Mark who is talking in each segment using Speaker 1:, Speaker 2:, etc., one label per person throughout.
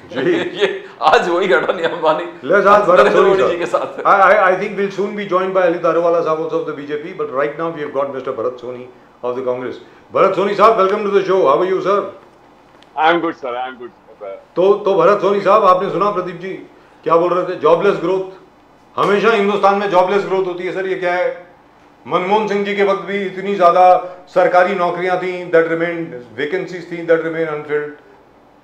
Speaker 1: ये आज वही अडानी अंबानी
Speaker 2: जी के साथ। I think we'll soon be joined by Ali Daruwala sahab also of the BJP, but right now we have got Mr. Bharat Soni of the Congress. Bharat Soni साहब, welcome to the show. How are you, sir?
Speaker 3: I am good, sir. I am good.
Speaker 2: तो भरत सोनी साहब, आपने सुना प्रदीप जी क्या बोल रहे थे? Jobless growth, हमेशा हिंदुस्तान में जॉबलेस ग्रोथ होती है सर, ये क्या है? मनमोहन सिंह जी के वक्त भी इतनी ज्यादा सरकारी नौकरियां थी, दैट रिमेन वैकेंसीज थी, दैट रिमेन अनफिल्ड,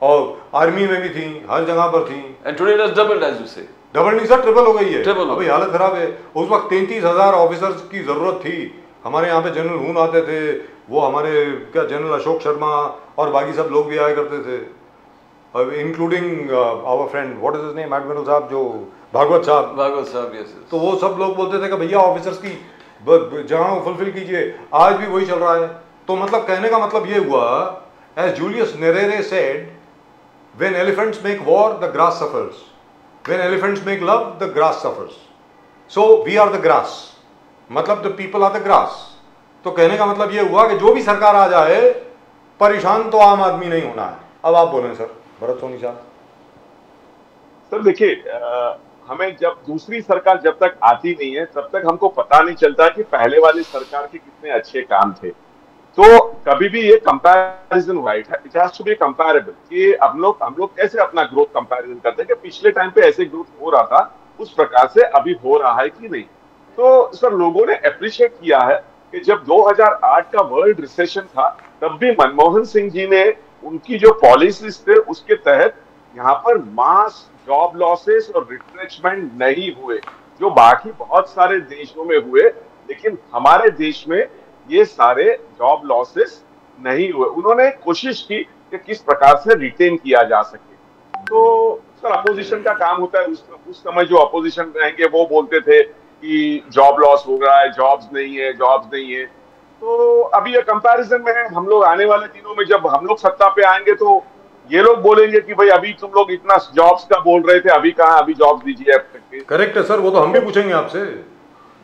Speaker 2: और आर्मी में भी थी, हर जगह पर थी।
Speaker 1: And today it has doubled, as you say.
Speaker 2: Double नहीं सर, ट्रिपल हो गई है।
Speaker 1: अभी
Speaker 2: हालत खराब है। उस वक्त 33,000 ऑफिसर्स की जरूरत थी। हमारे यहाँ पे जनरल हून आते थे, वो हमारे क्या जनरल अशोक शर्मा और बाकी सब लोग भी आया करते थे, including our friend what is his name, admiral साहब, जो भागवत साहब,
Speaker 1: यस।
Speaker 2: तो वो सब लोग बोलते थे कि भैया ऑफिसर्स की जगह फुलफिल कीजिए। आज भी वही चल रहा है। तो मतलब कहने का मतलब ये हुआ, as Julius Nyerere said, when elephants make war the grass suffers, when elephants make love the grass suffers, so we are the grass, मतलब the people are the grass। तो कहने का मतलब ये हुआ कि जो भी सरकार आ जाए, परेशान तो आम आदमी नहीं होना है। अब आप बोलें सर, भरत सोनी साहब।
Speaker 3: सर देखिए, हमें जब दूसरी सरकार जब तक आती नहीं है तब तक हमको पता नहीं चलता कि पहले वाली सरकार के कितने अच्छे काम थे। तो कभी भी ये कंपैरिजन हुआ, it has to be comparable, कि हम लोग कैसे अपना ग्रोथ कंपैरिजन करते हैं कि पिछले टाइम पे ऐसे ग्रोथ हो रहा था, उस प्रकार से अभी हो रहा है कि नहीं। तो सर लोगों ने अप्रिशिएट किया है कि जब 2008 का वर्ल्ड रिसेशन था, तब भी मनमोहन सिंह जी ने उनकी जो पॉलिसीज थे उसके तहत यहाँ पर मास जॉब लॉसेस और रिट्रेंचमेंट नहीं हुए, जो बाकी बहुत सारे देशों में हुए, लेकिन हमारे देश में ये सारे जॉब लॉसेस नहीं हुए। उन्होंने कोशिश की कि किस प्रकार से रिटेन किया जा सके। तो सर अपोजिशन का काम होता है, उस समय जो अपोजिशन रहेंगे वो बोलते थे कि जॉब लॉस हो रहा है, जॉब्स नहीं है। तो अभी ये कंपैरिजन में है। हम लोग आने वाले दिनों में जब हम लोग सत्ता पे आएंगे तो ये लोग बोलेंगे कि भाई अभी तुम लोग इतना जॉब्स का बोल रहे थे, अभी कहाँ, अभी जॉब्स दीजिए।
Speaker 2: करेक्ट है सर, वो तो हम भी पूछेंगे आपसे,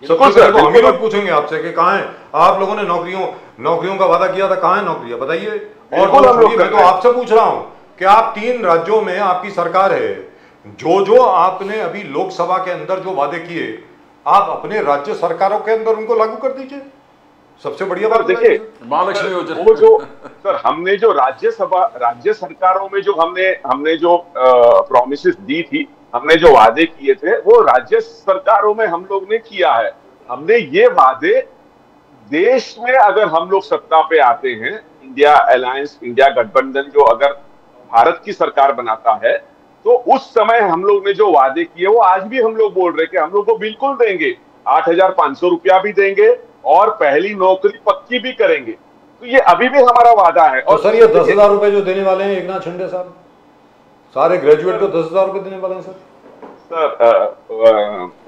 Speaker 2: सबसे तो हम ही लोग पूछेंगे आपसे कि कहाँ है आप लोगों ने नौकरियों का वादा किया था, कहाँ है नौकरियां, बताइए। और मैं तो आपसे पूछ रहा हूँ कि आप 3 राज्यों में आपकी सरकार है, जो आपने अभी लोकसभा के अंदर जो वादे किए, आप अपने राज्य सरकारों के अंदर उनको लागू कर दीजिए। सबसे बढ़िया बात
Speaker 3: देखिए,
Speaker 1: महालक्ष्मी योजना,
Speaker 3: वो जो सर हमने जो राज्य सरकारों में जो हमने जो प्रॉमिसेस दी थी, हमने जो वादे किए थे, वो राज्य सरकारों में हम लोग ने किया है। हमने ये वादे देश में, अगर हम लोग सत्ता पे आते हैं, इंडिया अलायंस, इंडिया गठबंधन जो अगर भारत की सरकार बनाता है, तो उस समय हम लोग ने जो वादे किए वो आज भी हम लोग बोल रहे कि हम लोग को बिल्कुल देंगे, 8,500 रुपया भी देंगे और पहली नौकरी पक्की भी करेंगे। तो ये अभी भी हमारा वादा है।
Speaker 2: और सर ये 10,000 रुपए जो देने वाले हैं एकनाथ शिंदे साहब, सारे ग्रेजुएट को 10,0000 रुपए देने वाले हैं
Speaker 3: सर।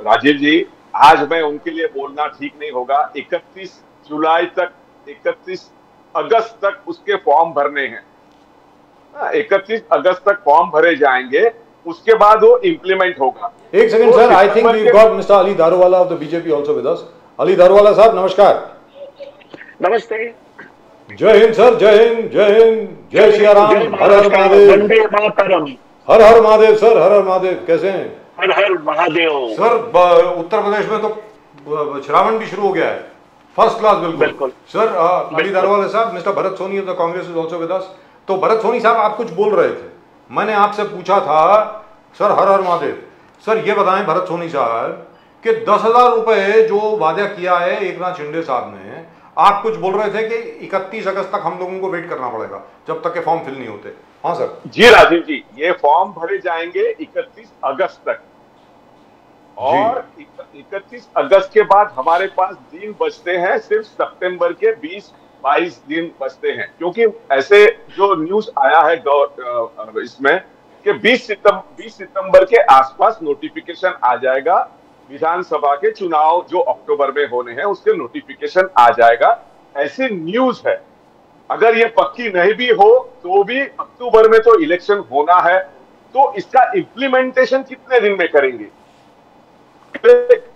Speaker 3: राजीव जी, आज मैं उनके लिए बोलना ठीक नहीं होगा। 31 जुलाई तक, 31 अगस्त तक उसके फॉर्म भरने हैं। 31 अगस्त तक फॉर्म भरे जाएंगे, उसके बाद वो इम्प्लीमेंट होगा।
Speaker 2: एक second sir, I think we got mister Ali Daruwala of the BJP also with us. Ali Daruwala साहब नमस्कार।
Speaker 4: नमस्ते।
Speaker 2: जय हिंद सर, जय हिंद, जय हिंद, जय सिया राम, हर हर महादेव,
Speaker 4: वंदे मातरम।
Speaker 2: हर हर महादेव सर, हर हर महादेव। कैसे हैं?
Speaker 4: हर हर महादेव।
Speaker 2: सर उत्तर प्रदेश में तो श्रावण भी शुरू हो गया है, फर्स्ट क्लास बिल्कुल। सर अली दारूवाला साहब, mister Bharat Soni of the Congress is also with us. तो भरत सोनी साहब, आप कुछ बोल रहे थे, मैंने आपसे पूछा था सर, हर हर महादेव। सर ये बताएं भरत सोनी साहब कि 10,000 रुपए जो वादा किया है एकनाथ शिंदे साहब ने, आप कुछ बोल रहे थे कि 31 अगस्त तक हम लोगों को वेट करना पड़ेगा जब तक के फॉर्म फिल नहीं होते। हाँ सर
Speaker 3: जी। राजीव जी, ये फॉर्म भरे जाएंगे 31 अगस्त तक, और 31 अगस्त के बाद हमारे पास दिन बचते हैं, सिर्फ सितंबर के 20-22 दिन बचते हैं। क्योंकि ऐसे जो न्यूज आया है इसमें कि 20 सितंबर के आसपास नोटिफिकेशन आ जाएगा, विधानसभा के चुनाव जो अक्टूबर में होने हैं उसके नोटिफिकेशन आ जाएगा, ऐसी न्यूज है। अगर ये पक्की नहीं भी हो तो भी अक्टूबर में तो इलेक्शन होना है, तो इसका इम्प्लीमेंटेशन कितने दिन में करेंगे?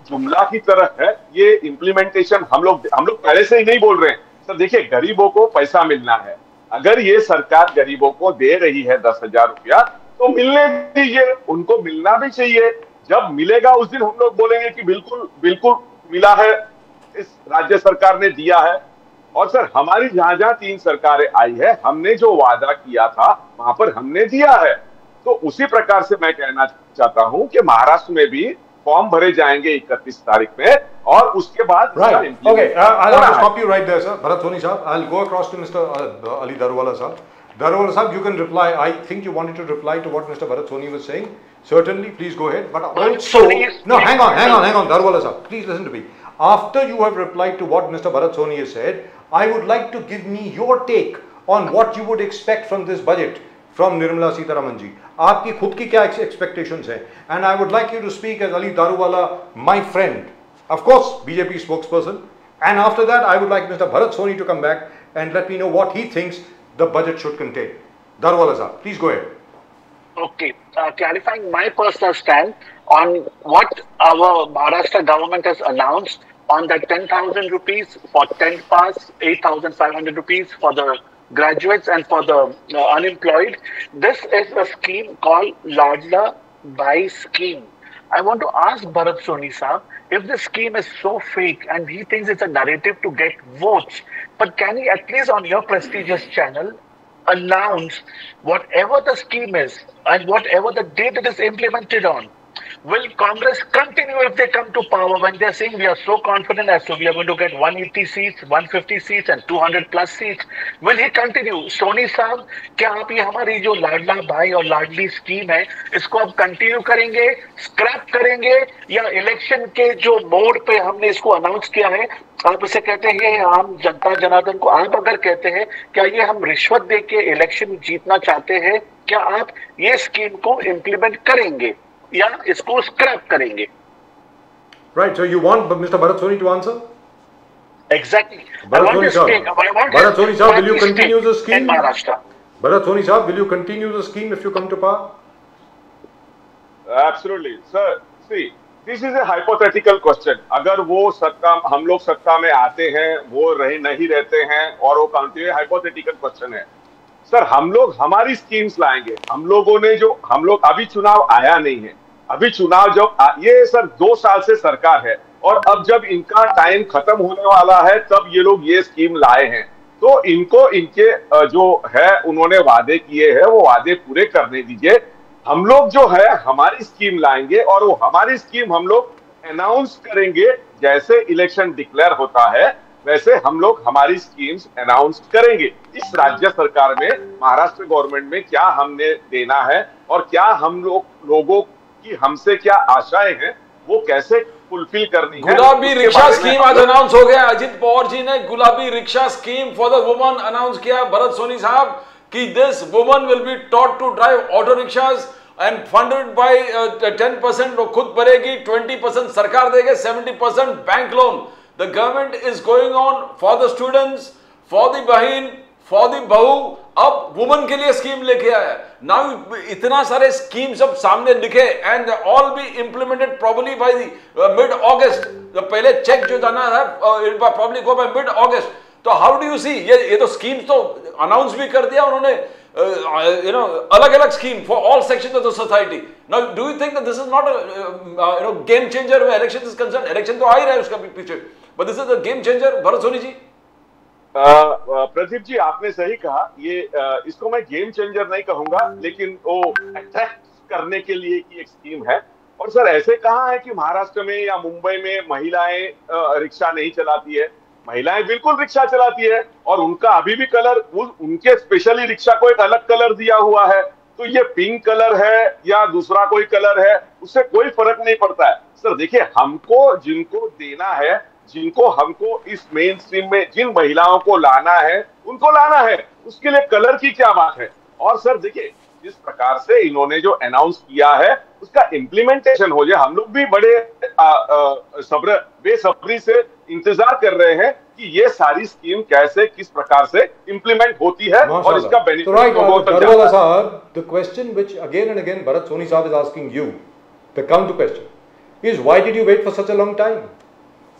Speaker 3: जुमला की तरह है ये इम्प्लीमेंटेशन। हम लोग पहले से ही नहीं बोल रहे हैं सर। देखिए, गरीबों को पैसा मिलना है, अगर ये सरकार गरीबों को दे रही है 10,000 रुपया, तो मिलने दीजिए, उनको मिलना भी चाहिए। जब मिलेगा उस दिन हम लोग बोलेंगे कि बिल्कुल बिल्कुल मिला है, इस राज्य सरकार ने दिया है। और सर हमारी जहां जहां 3 सरकारें आई है, हमने जो वादा किया था वहां पर हमने दिया है। तो उसी प्रकार से मैं कहना चाहता हूं कि महाराष्ट्र में भी फॉर्म भरे जाएंगे 31 तारीख में, और उसके बाद
Speaker 2: Right. Okay. I'll have to stop you right there, sir. Bharat Soni sahab, I'll go across to Mr. Ali Daruwala sahab. Daruwala sahab, you can reply. I think you wanted to reply to what Mr. Bharat Soni was saying. Certainly, please go ahead. But also, no, hang on, Daruwala sahab. Please listen to me. After you have replied to what Mr. Bharat Soni has said, I would like to give me your take on what you would expect from this budget from Nirmala Sitharaman ji. आपकी खुद की क्या expectations हैं? And I would like you to speak as Ali Daruwala, my friend, of course, BJP spokesperson. And after that, I would like Mr. Bharat Soni to come back and let me know what he thinks the budget should contain. Daruwala sahab, please go ahead.
Speaker 4: Okay, clarifying my personal stand on what our Maharashtra government has announced on that 10,000 rupees for 10th pass, 8,500 rupees for the graduates and for the unemployed. This is a scheme called Ladla Bhai scheme. I want to ask Bharat Soni sahab, if this scheme is so fake and he thinks it's a narrative to get votes, but can he at least on your prestigious channel announce whatever the scheme is and whatever the date it is implemented on? Will Congress continue if they come to power when they're saying we are so confident as to we are going to get 180 seats, 150 seats and 200 plus seats? Will he continue? Soni साहब, क्या आप ये हमारी जो लाडला भाई और लाडली scheme है इसको आप कंटिन्यू करेंगे, स्क्रैप करेंगे, या इलेक्शन के जो मोड पे हमने इसको अनाउंस किया है आप इसे कहते हैं आम जनता जनार्दन को, आप अगर कहते हैं क्या ये हम रिश्वत दे के इलेक्शन जीतना चाहते हैं, क्या आप ये स्कीम को इम्प्लीमेंट करेंगे या इसको स्क्रैप करेंगे?
Speaker 2: Right, so you want Mr. Bharat Soni to answer?
Speaker 4: Exactly.
Speaker 2: Bharat Soni sahab, will you continue the scheme?
Speaker 4: In Maharashtra.
Speaker 2: Bharat Soni sahab, will you continue the scheme if you come to power?
Speaker 3: Absolutely, sir. See, this is a hypothetical question. अगर वो सत्ता, हम लोग सत्ता में आते हैं, वो नहीं रहते हैं और वो कंटिन्यू, hypothetical question है सर। हम लोग हमारी स्कीम्स लाएंगे। हम लोग अभी चुनाव आया नहीं है, अभी चुनाव जब ये सर 2 साल से सरकार है और अब जब इनका टाइम खत्म होने वाला है तब ये लोग ये स्कीम लाए हैं, तो इनको इनके जो है उन्होंने वादे किए हैं वो वादे पूरे करने दीजिए। हम लोग जो है हमारी स्कीम लाएंगे और वो हमारी स्कीम हम लोग अनाउंस करेंगे। जैसे इलेक्शन डिक्लेयर होता है वैसे हम लोग हमारी स्कीम्स अनाउंस करेंगे। इस राज्य सरकार में, महाराष्ट्र गवर्नमेंट में क्या हमने देना है और क्या हम लोगों की हमसे क्या आशाएं हैं वो कैसे फुलफिल करनी है।
Speaker 1: गुलाबी रिक्शा स्कीम आज अनाउंस हो गया। अजित पवार जी ने गुलाबी rickshaw scheme for the woman announce किया। भरत सोनी साहब कि this woman will be taught to drive auto rickshaws and funded by 10% वो खुद भरेगी, 20% सरकार देगी, 70% bank loan. The government is going on for the students, for the बहन, for the बहू। अब वुमन के लिए स्कीम लेके आया। नाउ इतना सारे स्कीम सब सामने दिखे and all be implemented probably by mid August. पहले चेक जो जाना है probably go by mid August. तो हाउ डू यू सी, ये तो स्कीम तो अनाउंस भी कर दिया उन्होंने, अलग अलग scheme for all sections of the society. Now do you think that this is not a game changer when election is concern? Election तो आ ही रहा है उसका पीछे, but this is a game changer. Bharat Soni ji,
Speaker 3: Pradeep ji आपने सही कहा, ये इसको मैं गेम चेंजर नहीं कहूंगा, लेकिन वो अट्रैक्ट करने के लिए की एक स्कीम है। और सर ऐसे कहा है कि महाराष्ट्र में या मुंबई में महिलाएं रिक्शा नहीं चलाती है। महिलाएं बिल्कुल रिक्शा चलाती है और उनका अभी भी कलर, उनके स्पेशली रिक्शा को एक अलग कलर दिया हुआ है। तो ये पिंक कलर है या दूसरा कोई कलर है, उससे कोई फर्क नहीं पड़ता है। सर देखिए, हमको जिनको देना है, जिनको हमको इस मेन स्ट्रीम में जिन महिलाओं को लाना है उनको लाना है, उसके लिए कलर की क्या बात है। और सर देखिए, जिस प्रकार से इन्होंने जो अनाउंस किया है उसका इम्प्लीमेंटेशन हो जाए, हम लोग भी बड़े बेसब्री से इंतजार कर रहे हैं कि ये सारी स्कीम कैसे किस प्रकार से इम्प्लीमेंट होती है और इसका बेनिफिट बहुत अच्छा है।
Speaker 2: Sahab, the question which again and again Bharat Soni Sahab is asking you, the counter question is why did you wait for such a long time?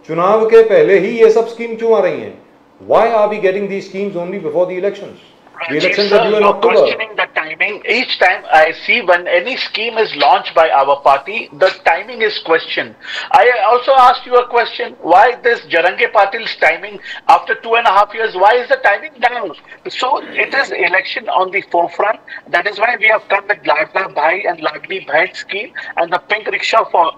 Speaker 2: चुनाव के पहले ही ये सब स्कीम क्यों आ रही हैं? Why are we getting these schemes only before the elections? The elections
Speaker 4: sir,
Speaker 2: are due in
Speaker 4: you're
Speaker 2: October.
Speaker 4: questioning the timing. Each time I see when any scheme is launched by our party, the timing is questioned. I also asked you a question: why this Jarange Patil's timing after 2.5 years? Why is the timing down? So it is election on the forefront. That is why we have come with Ladla Bhai and Ladli Bhai scheme and the pink rickshaws for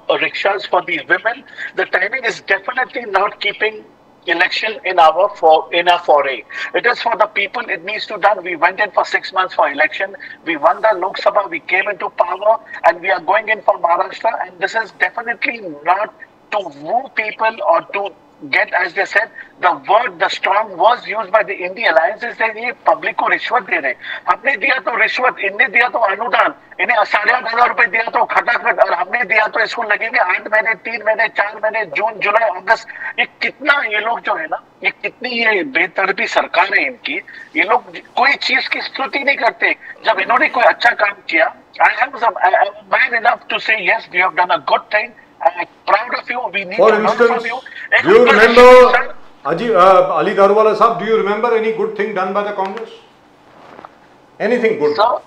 Speaker 4: the women. The timing is definitely not keeping election in our foray. It is for the people. It needs to done. We went in for 6 months for election. We won the Lok Sabha. We came into power, and we are going in for Maharashtra. And this is definitely not to woo people or to get, as they said, the strong was used by the India Alliance is that ये public को रिश्वत दे रहे. हमने दिया तो रिश्वत, इनने दिया तो अनुदान, इन्हें 8,500 रुपए दिया तो खटाखट, और हमने दिया तो इसको लगेंगे 8 महीने, 3 महीने, 4 महीने, जून, जुलाई, अगस्त. ये कितना ये लोग जो है ना, ये कितनी ये बेतरबी सरकार है इनकी. ये लोग कोई चीज की स्तुति नहीं करते. जब इन्होंने कोई अच्छा काम किया, I am man enough to say yes, we have done a good thing. I am proud of you. We need
Speaker 2: For
Speaker 4: to learn
Speaker 2: instance,
Speaker 4: from you.
Speaker 2: do you remember, Ali Daruwala Sahab, do you remember any good thing done by the Congress? Anything good?
Speaker 4: So,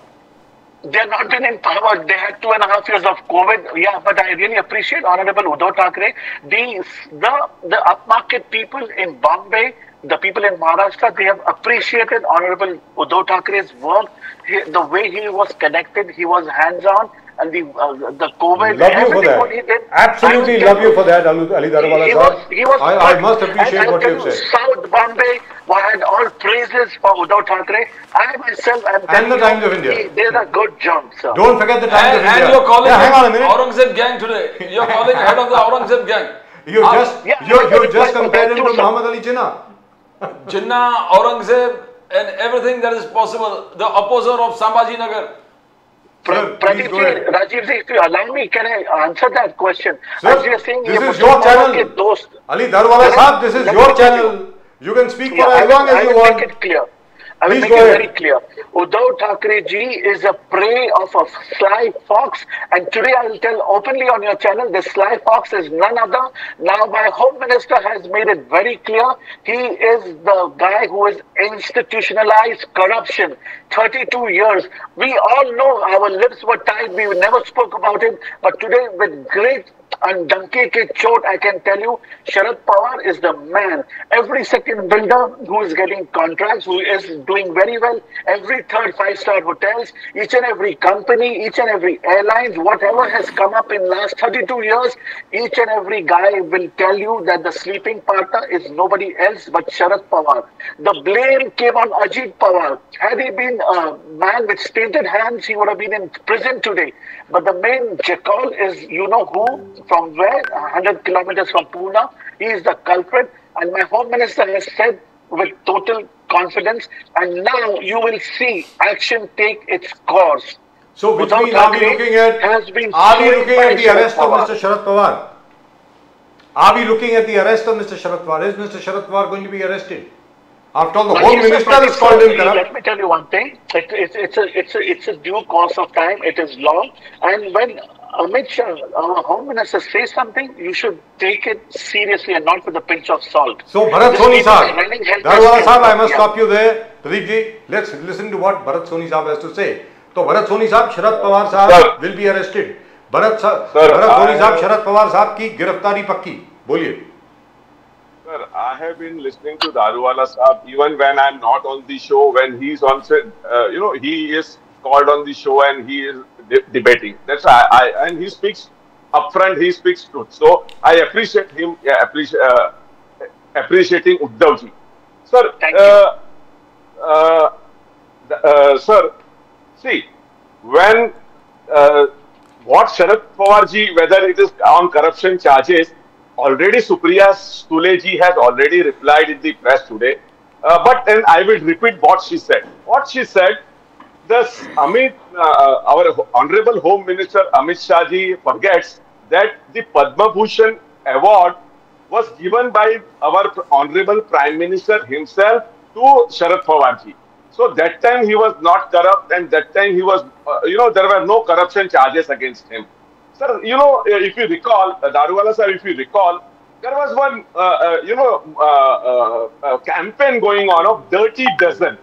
Speaker 4: they have not been in power. They had 2.5 years of COVID. Yeah, but I really appreciate Honorable Uddhav Thackeray. The upmarket people in Bombay, the people in Maharashtra, they have appreciated Honorable Uddhav Thackeray's work. The way he was connected, he was hands-on. And the COVID,
Speaker 2: love you for that.
Speaker 4: What he did,
Speaker 2: Absolutely love you for that, Ali Daruwala Sahab. I must appreciate what you have said.
Speaker 4: South Bombay had all praises for Uddhav Thackeray. I myself am
Speaker 2: and the Times of India.
Speaker 4: He did a good job, sir.
Speaker 2: Don't forget the Times of India.
Speaker 1: And you're calling
Speaker 2: hang on a minute.
Speaker 1: Aurangzeb gang today. You're calling head of the Aurangzeb gang.
Speaker 2: You just compared him to Muhammad Ali Jinnah.
Speaker 1: Jinnah, Aurangzeb, and everything that is possible. The opposer of Sambhaji Nagar.
Speaker 4: Pradeep ji, Rajiv ji, if you allow me, can I answer that question?
Speaker 2: Sir,
Speaker 4: as you are saying,
Speaker 2: this is your channel. Ali Daruwala Sahab, this is your channel. You can speak for as long as you want.
Speaker 4: I will make it clear. I will make it very clear. Uddhav Thackeray ji is a prey of a sly fox, and today I will tell openly on your channel, this sly fox is none other. Now my Home Minister has made it very clear. He is the guy who has institutionalized corruption. 32 years. We all know our lips were tied. We never spoke about it. But today, with great and Danke ke chot, I can tell you, Sharad Pawar is the man. Every second builder who is getting contracts, who is doing very well, every third 5-star hotels, each and every company, each and every airlines, whatever has come up in last 32 years, each and every guy will tell you that the sleeping partner is nobody else but Sharad Pawar. The blame came on Ajit Pawar. Had he been a man with stinted hands, he would have been in prison today. But the main jackal is, you know who? From where? 100 kilometers from Pune. He is the culprit. And my Home Minister has said with total confidence, and now you will see action take its course.
Speaker 2: So which means are we looking at the arrest of Mr. Sharad Pawar? Are we looking at the arrest of Mr. Sharad Pawar? Is Mr. Sharad Pawar going to be arrested? After all, the Home Minister has called him corrupt.
Speaker 4: Let me tell you one thing. It's a due course of time. It is long. And when Amit Shah, our Home Minister, says something, you should take it seriously and not with a pinch of salt.
Speaker 2: So, Bharat Soni Sahab, Daruwala Sahab, I must stop you there. Pradeep ji, let's listen to what Bharat Soni Sahab has to say. So, Bharat Soni Sahab, Sharad Pawar Sahab will be arrested. Bharat Soni Sahab, Sharad Pawar Sahab ki giraftari pakki. Boliye.
Speaker 3: Sir, I have been listening to Daruwala Sahab even when I am not on the show. When he's on, he is called on the show and he is debating. That's why and he speaks upfront. He speaks truth. So I appreciate him. Yeah, appreciating Uddhav ji. Sir, sir, see when what Sharad Pawar ji, whether it is on corruption charges. Already Supriya Sule ji has already replied in the press today. But then I will repeat what she said. What she said, our Honorable Home Minister Amit Shah ji forgets that the Padma Bhushan award was given by our Honorable Prime Minister himself to Sharad Pawar ji. So that time he was not corrupt, and that time he was, there were no corruption charges against him. Sir, if you recall, Daruwala sir, if you recall, there was one, campaign going on of Dirty Dozen.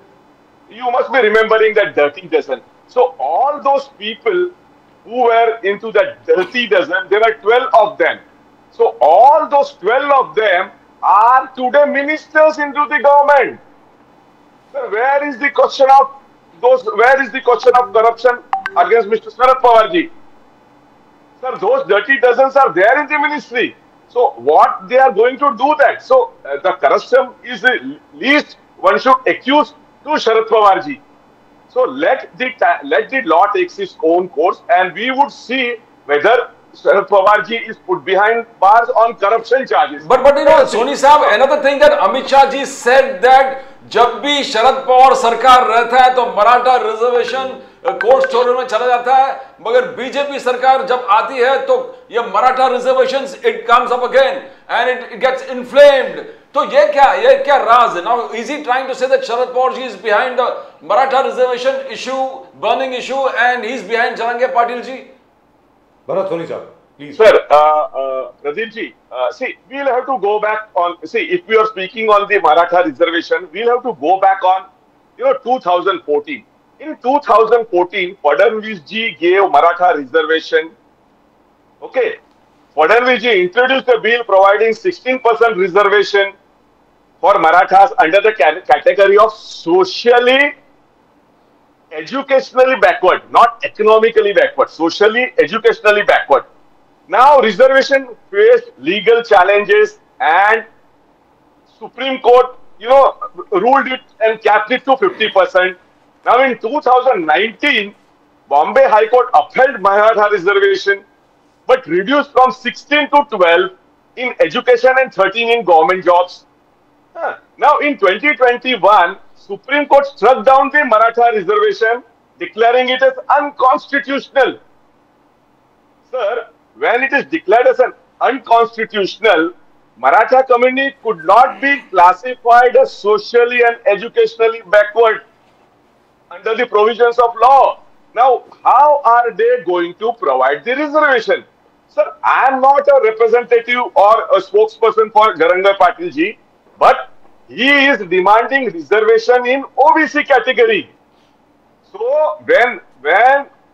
Speaker 3: You must be remembering that dirty dozen. So all those people who were into that dirty dozen, there were 12 of them. So all those 12 of them are today ministers into the government. Sir, where is the question of those? Where is the question of corruption against Mr. Sharad Pawar ji? Sir, those dirty dozens are there in the ministry. So what they are going to do that? So the corruption is the least one should accuse to Sharad Pawar ji. So let the law takes its own course, and we would see whether Sharad Pawar ji is put behind bars on corruption charges.
Speaker 1: But you know, Soni साहब, another thing that Amit Shah ji said that जब भी शरद पवार सरकार रहता है तो Maratha reservation cold storage में चला जाता है, मगर बीजेपी सरकार जब आती है तो ये Maratha reservations it comes up again and it gets inflamed. तो ये क्या राज है? Now is he trying to say that Sharad Pawar ji is behind the Maratha reservation issue, burning issue, and he is behind Jarange Patil ji?
Speaker 2: Bharat Soni sir, please.
Speaker 3: Sir, Pradeep ji, see, we'll have to go back on, see, if we are speaking on the Maratha reservation, we'll have to go back on, 2014. In 2014, Fadnavis ji gave Maratha reservation. Okay. Fadnavis ji introduced a bill providing 16% reservation for Marathas under the category of socially, educationally backward, not economically backward, socially, educationally backward. Now, reservation faced legal challenges and Supreme Court, ruled it and capped it to 50%. Now, in 2019, Bombay High Court upheld Maratha reservation, but reduced from 16 to 12 in education and 13 in government jobs. Now, in 2021, Supreme Court struck down the Maratha reservation, declaring it as unconstitutional. Sir, when it is declared as an unconstitutional, Maratha community could not be classified as socially and educationally backward under the provisions of law. Now, how are they going to provide the reservation? Sir, I am not a representative or a spokesperson for Jharanga Patil ji, but he is demanding reservation in OBC category. So, when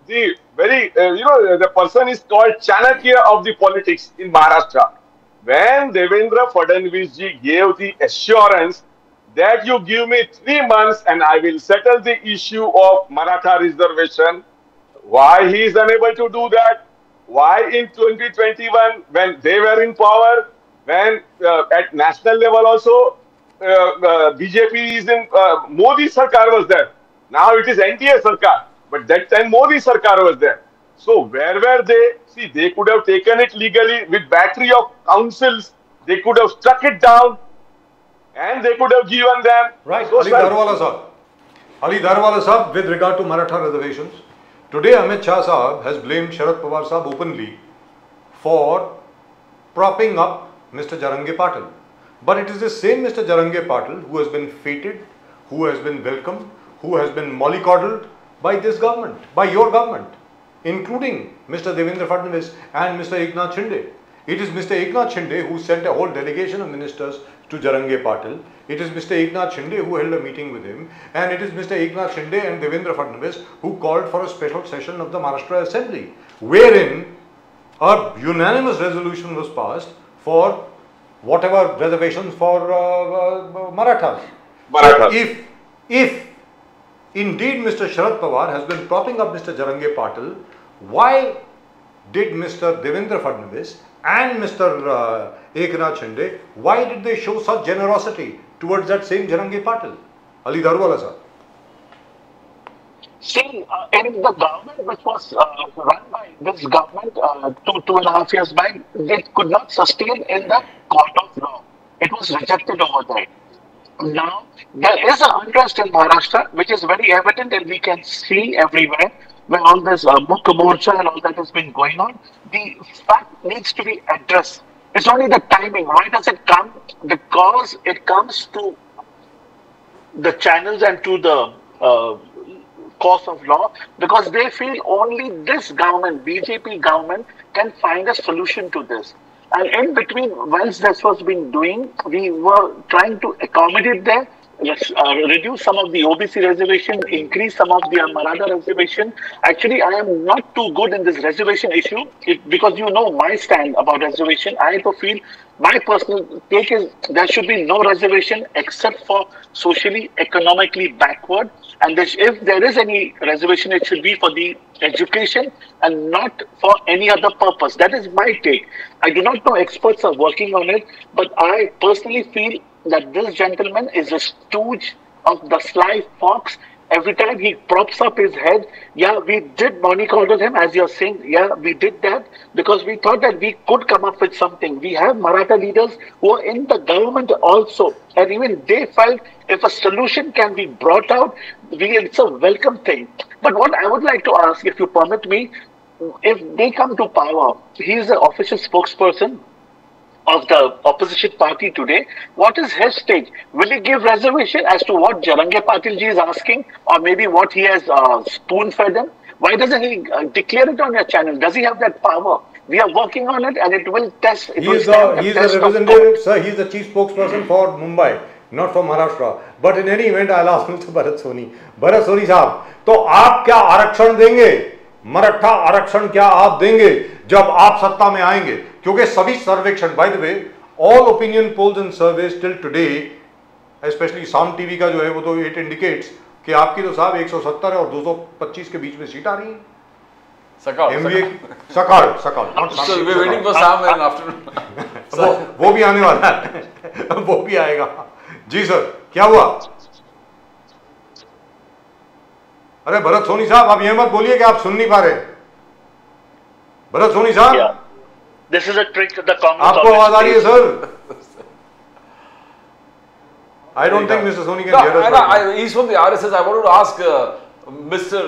Speaker 3: the very, the person is called Chanakya of the politics in Maharashtra, when Devendra Fadnavis ji gave the assurance that you give me 3 months and I will settle the issue of Maratha reservation, why he is unable to do that? Why in 2021, when they were in power, when at national level also, BJP is in, Modi Sarkar was there. Now it is NDA Sarkar, but that time Modi Sarkar was there. So where were they? See, they could have taken it legally with battery of councils. They could have struck it down and they could have given them.
Speaker 2: Right,
Speaker 3: So,
Speaker 2: Ali
Speaker 3: sir,
Speaker 2: Darwala sahab. Ali Darwala sahab, with regard to Maratha reservations, today Amit Shah sahab has blamed Sharad Pawar sahab openly for propping up Mr. Jharanga Patil. But it is the same Mr. Jharanga Patil who has been feted, who has been welcomed, who has been mollycoddled by this government, by your government, including Mr. Devendra Fadnavis and Mr. Eknath Shinde. It is Mr. Eknath Shinde who sent a whole delegation of ministers to Jharanga Patil. It is Mr. Eknath Shinde who held a meeting with him, and it is Mr. Eknath Shinde and Devendra Fadnavis who called for a special session of the Maharashtra Assembly, wherein a unanimous resolution was passed for whatever reservations for Marathas.
Speaker 3: Marathas.
Speaker 2: So if indeed Mr. Sharad Pawar has been propping up Mr. Jharanga Patil, why did Mr. Devendra Fadnavis and Mr. Eknath Shinde, why did they show such generosity towards that same Jharanga Patil? Ali Darwala sir.
Speaker 4: See, in the government which was run by this government 2.5 years back, it could not sustain in the court of law. It was rejected over there. Now, there is an unrest in Maharashtra which is very evident and we can see everywhere where all this Mukh Morcha and all that has been going on. The fact needs to be addressed. It's only the timing. Why does it come? Because it comes to the channels and to the course of law, because they feel only this government, BJP government, can find a solution to this. And in between, once this was being doing, we were trying to accommodate there, Yes, reduce some of the OBC reservation, increase some of the Maratha reservation. Actually, I am not too good in this reservation issue because you know my stand about reservation. I feel my personal take is there should be no reservation except for socially, economically backward. And if there is any reservation, it should be for the education and not for any other purpose. That is my take. I do not know experts are working on it, but I personally feel that this gentleman is a stooge of the sly fox. Every time he props up his head, yeah, we did mollycoddle him, as you're saying. Yeah, we did that because we thought that we could come up with something. We have Maratha leaders who are in the government also, and even they felt if a solution can be brought out, it's a welcome thing. But what I would like to ask, if you permit me, if they come to power, he is the official spokesperson of the opposition party today. What is his take? Will he give reservation as to what Jarange Patil ji is asking, or maybe what he has spoon-fed him? Why doesn't he declare it on your channel? Does he have that power? We are working on it, and it will test.
Speaker 2: He is the representative, sir. He is the chief spokesperson for Mumbai, not for Maharashtra. But in any event, I'll ask Mr. Bharat Soni. Bharat Soni साहब, तो आप क्या आरक्षण देंगे? मराठा आरक्षण क्या आप देंगे जब आप सत्ता में आएंगे? क्योंकि सभी सर्वेक्षण, bye the way, all opinion polls and surveys till today, specially साम टीवी का जो है वो तो इट इंडिकेट्स कि आपकी तो साहब 170 और 225 के बीच में सीट आ रही है. सकाल वो भी आने वाला है. वो भी आएगा. जी सर, क्या हुआ? अरे भरत सोनी साहब, आप ये मत बोलिए कि आप सुन नहीं पा रहे. भरत सोनी साहब,
Speaker 4: This is a trick to the Congress.
Speaker 2: आपको आवाज आ रही है sir? I don't think Mr. Soni can hear us.
Speaker 1: He's from the RSS. I wanted to ask Mr.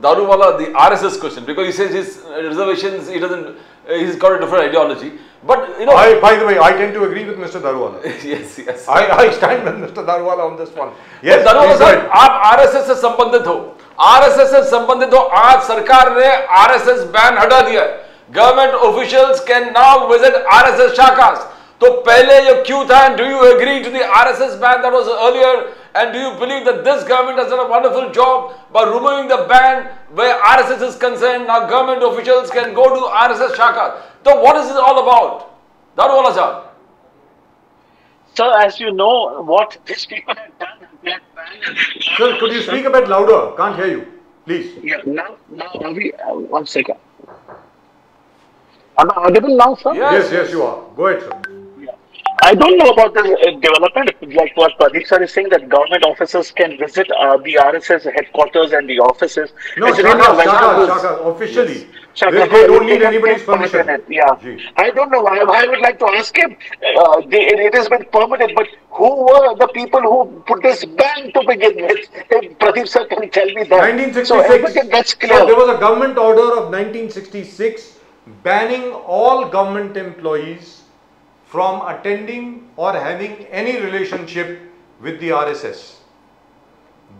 Speaker 1: Daruwala the RSS question, because he says his reservations, he's got a different ideology. But
Speaker 2: by the way, I tend to agree with Mr. Daruwala.
Speaker 1: yes.
Speaker 2: I stand with Mr. Daruwala on this one. Yes.
Speaker 1: Daruwala sir, आप RSS से संबंधित हो. RSS से संबंधित हो. आज सरकार ने RSS बैन हटा दिया है. Government officials can now visit RSS shakas. तो पहले ये क्यों था? And do you agree to the RSS ban that was earlier? And do you believe that this government has done a wonderful job by removing the ban where RSS is concerned? Now government officials can go to RSS shakas. So what is this all about? Daruwala sir.
Speaker 4: Sir, as you know, what these people have done, they have banned.
Speaker 2: Sir, could you speak a bit louder? Can't hear you. Please.
Speaker 4: Yeah, now, Ravi, 1 second. Am I audible now, sir?
Speaker 2: Yes, you are. Go ahead, sir.
Speaker 4: I don't know about this development, like what Pradeep sir is saying, that government officers can visit the RSS headquarters and the offices.
Speaker 2: No, Shaka, officially. Yes. They don't need anybody's permission.
Speaker 4: Yeah. I don't know why. I would like to ask him. It has been permanent, but who were the people who put this ban to begin with? If Pradeep sir can tell me that.
Speaker 2: 1966.
Speaker 4: So that's clear.
Speaker 2: So there was a government order of 1966 banning all government employees from attending or having any relationship with the RSS.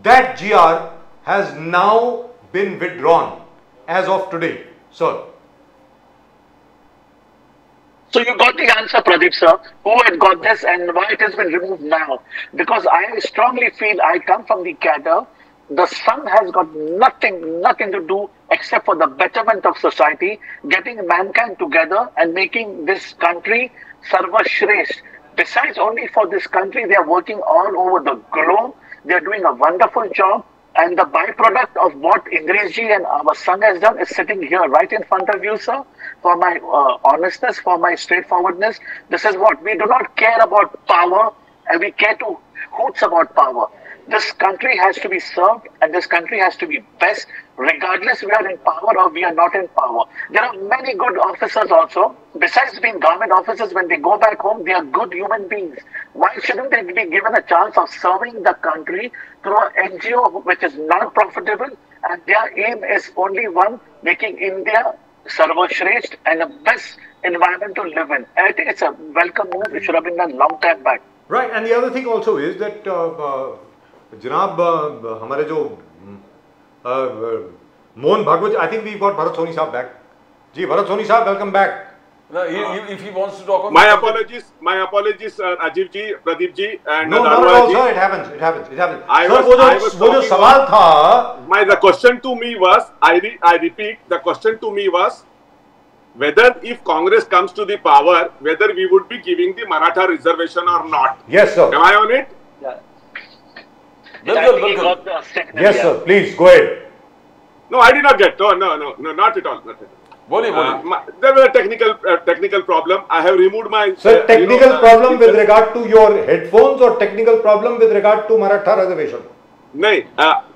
Speaker 2: That GR has now been withdrawn as of today, sir.
Speaker 4: So you got the answer, Pradeep sir, who had got this and why it has been removed now. Because I strongly feel, I come from the cadre, the sun has got nothing to do except for the betterment of society, getting mankind together and making this country Sarva Shresth. Besides only for this country, they are working all over the globe. They are doing a wonderful job. And the byproduct of what Ingresji and our son has done is sitting here right in front of you, sir. For my honestness, for my straightforwardness, this is what we do not care about power, and we care to hoots about power. This country has to be served, and this country has to be best, regardless we are in power or we are not in power. There are many good officers also. Besides being government officers, when they go back home, they are good human beings. Why shouldn't they be given a chance of serving the country through an NGO which is not profitable, and their aim is only one, making India Sarva Shresth and the best environment to live in. I think it's a welcome move. It should have been done long time back.
Speaker 2: Right, and the other thing also is that जनाब हमारे जो Mohan Bhagwat, I think we got Bharat Soni साहब back. जी, Bharat Soni साहब, welcome back.
Speaker 1: No, if he wants to talk on
Speaker 3: My apologies, Rajiv ji, Pradeep ji, and
Speaker 2: No, not at
Speaker 3: Daruvala
Speaker 2: all,
Speaker 3: ji.
Speaker 2: sir. It happens. It happens. It happens.
Speaker 3: I
Speaker 2: Sir,
Speaker 3: was
Speaker 2: वो जो
Speaker 3: talking
Speaker 2: सवाल था,
Speaker 3: The question to me was, I repeat, the question to me was whether if Congress comes to the power, whether we would be giving the Maratha reservation or not.
Speaker 2: yes, sir.
Speaker 3: Am I on it?
Speaker 4: Yeah.
Speaker 1: बिल्कुल
Speaker 4: He
Speaker 1: बिल्कुल
Speaker 4: got the signal,
Speaker 2: Yes,
Speaker 4: yeah.
Speaker 2: sir. Please go ahead.
Speaker 3: No, I did not get. No, not at all. Not at all.
Speaker 1: बोलिए बोलिए
Speaker 3: There was a technical problem. I have removed my.
Speaker 2: Sir, technical problem with
Speaker 3: speaker.
Speaker 2: regard to your headphones or technical problem with regard to Maratha reservation?
Speaker 3: नहीं,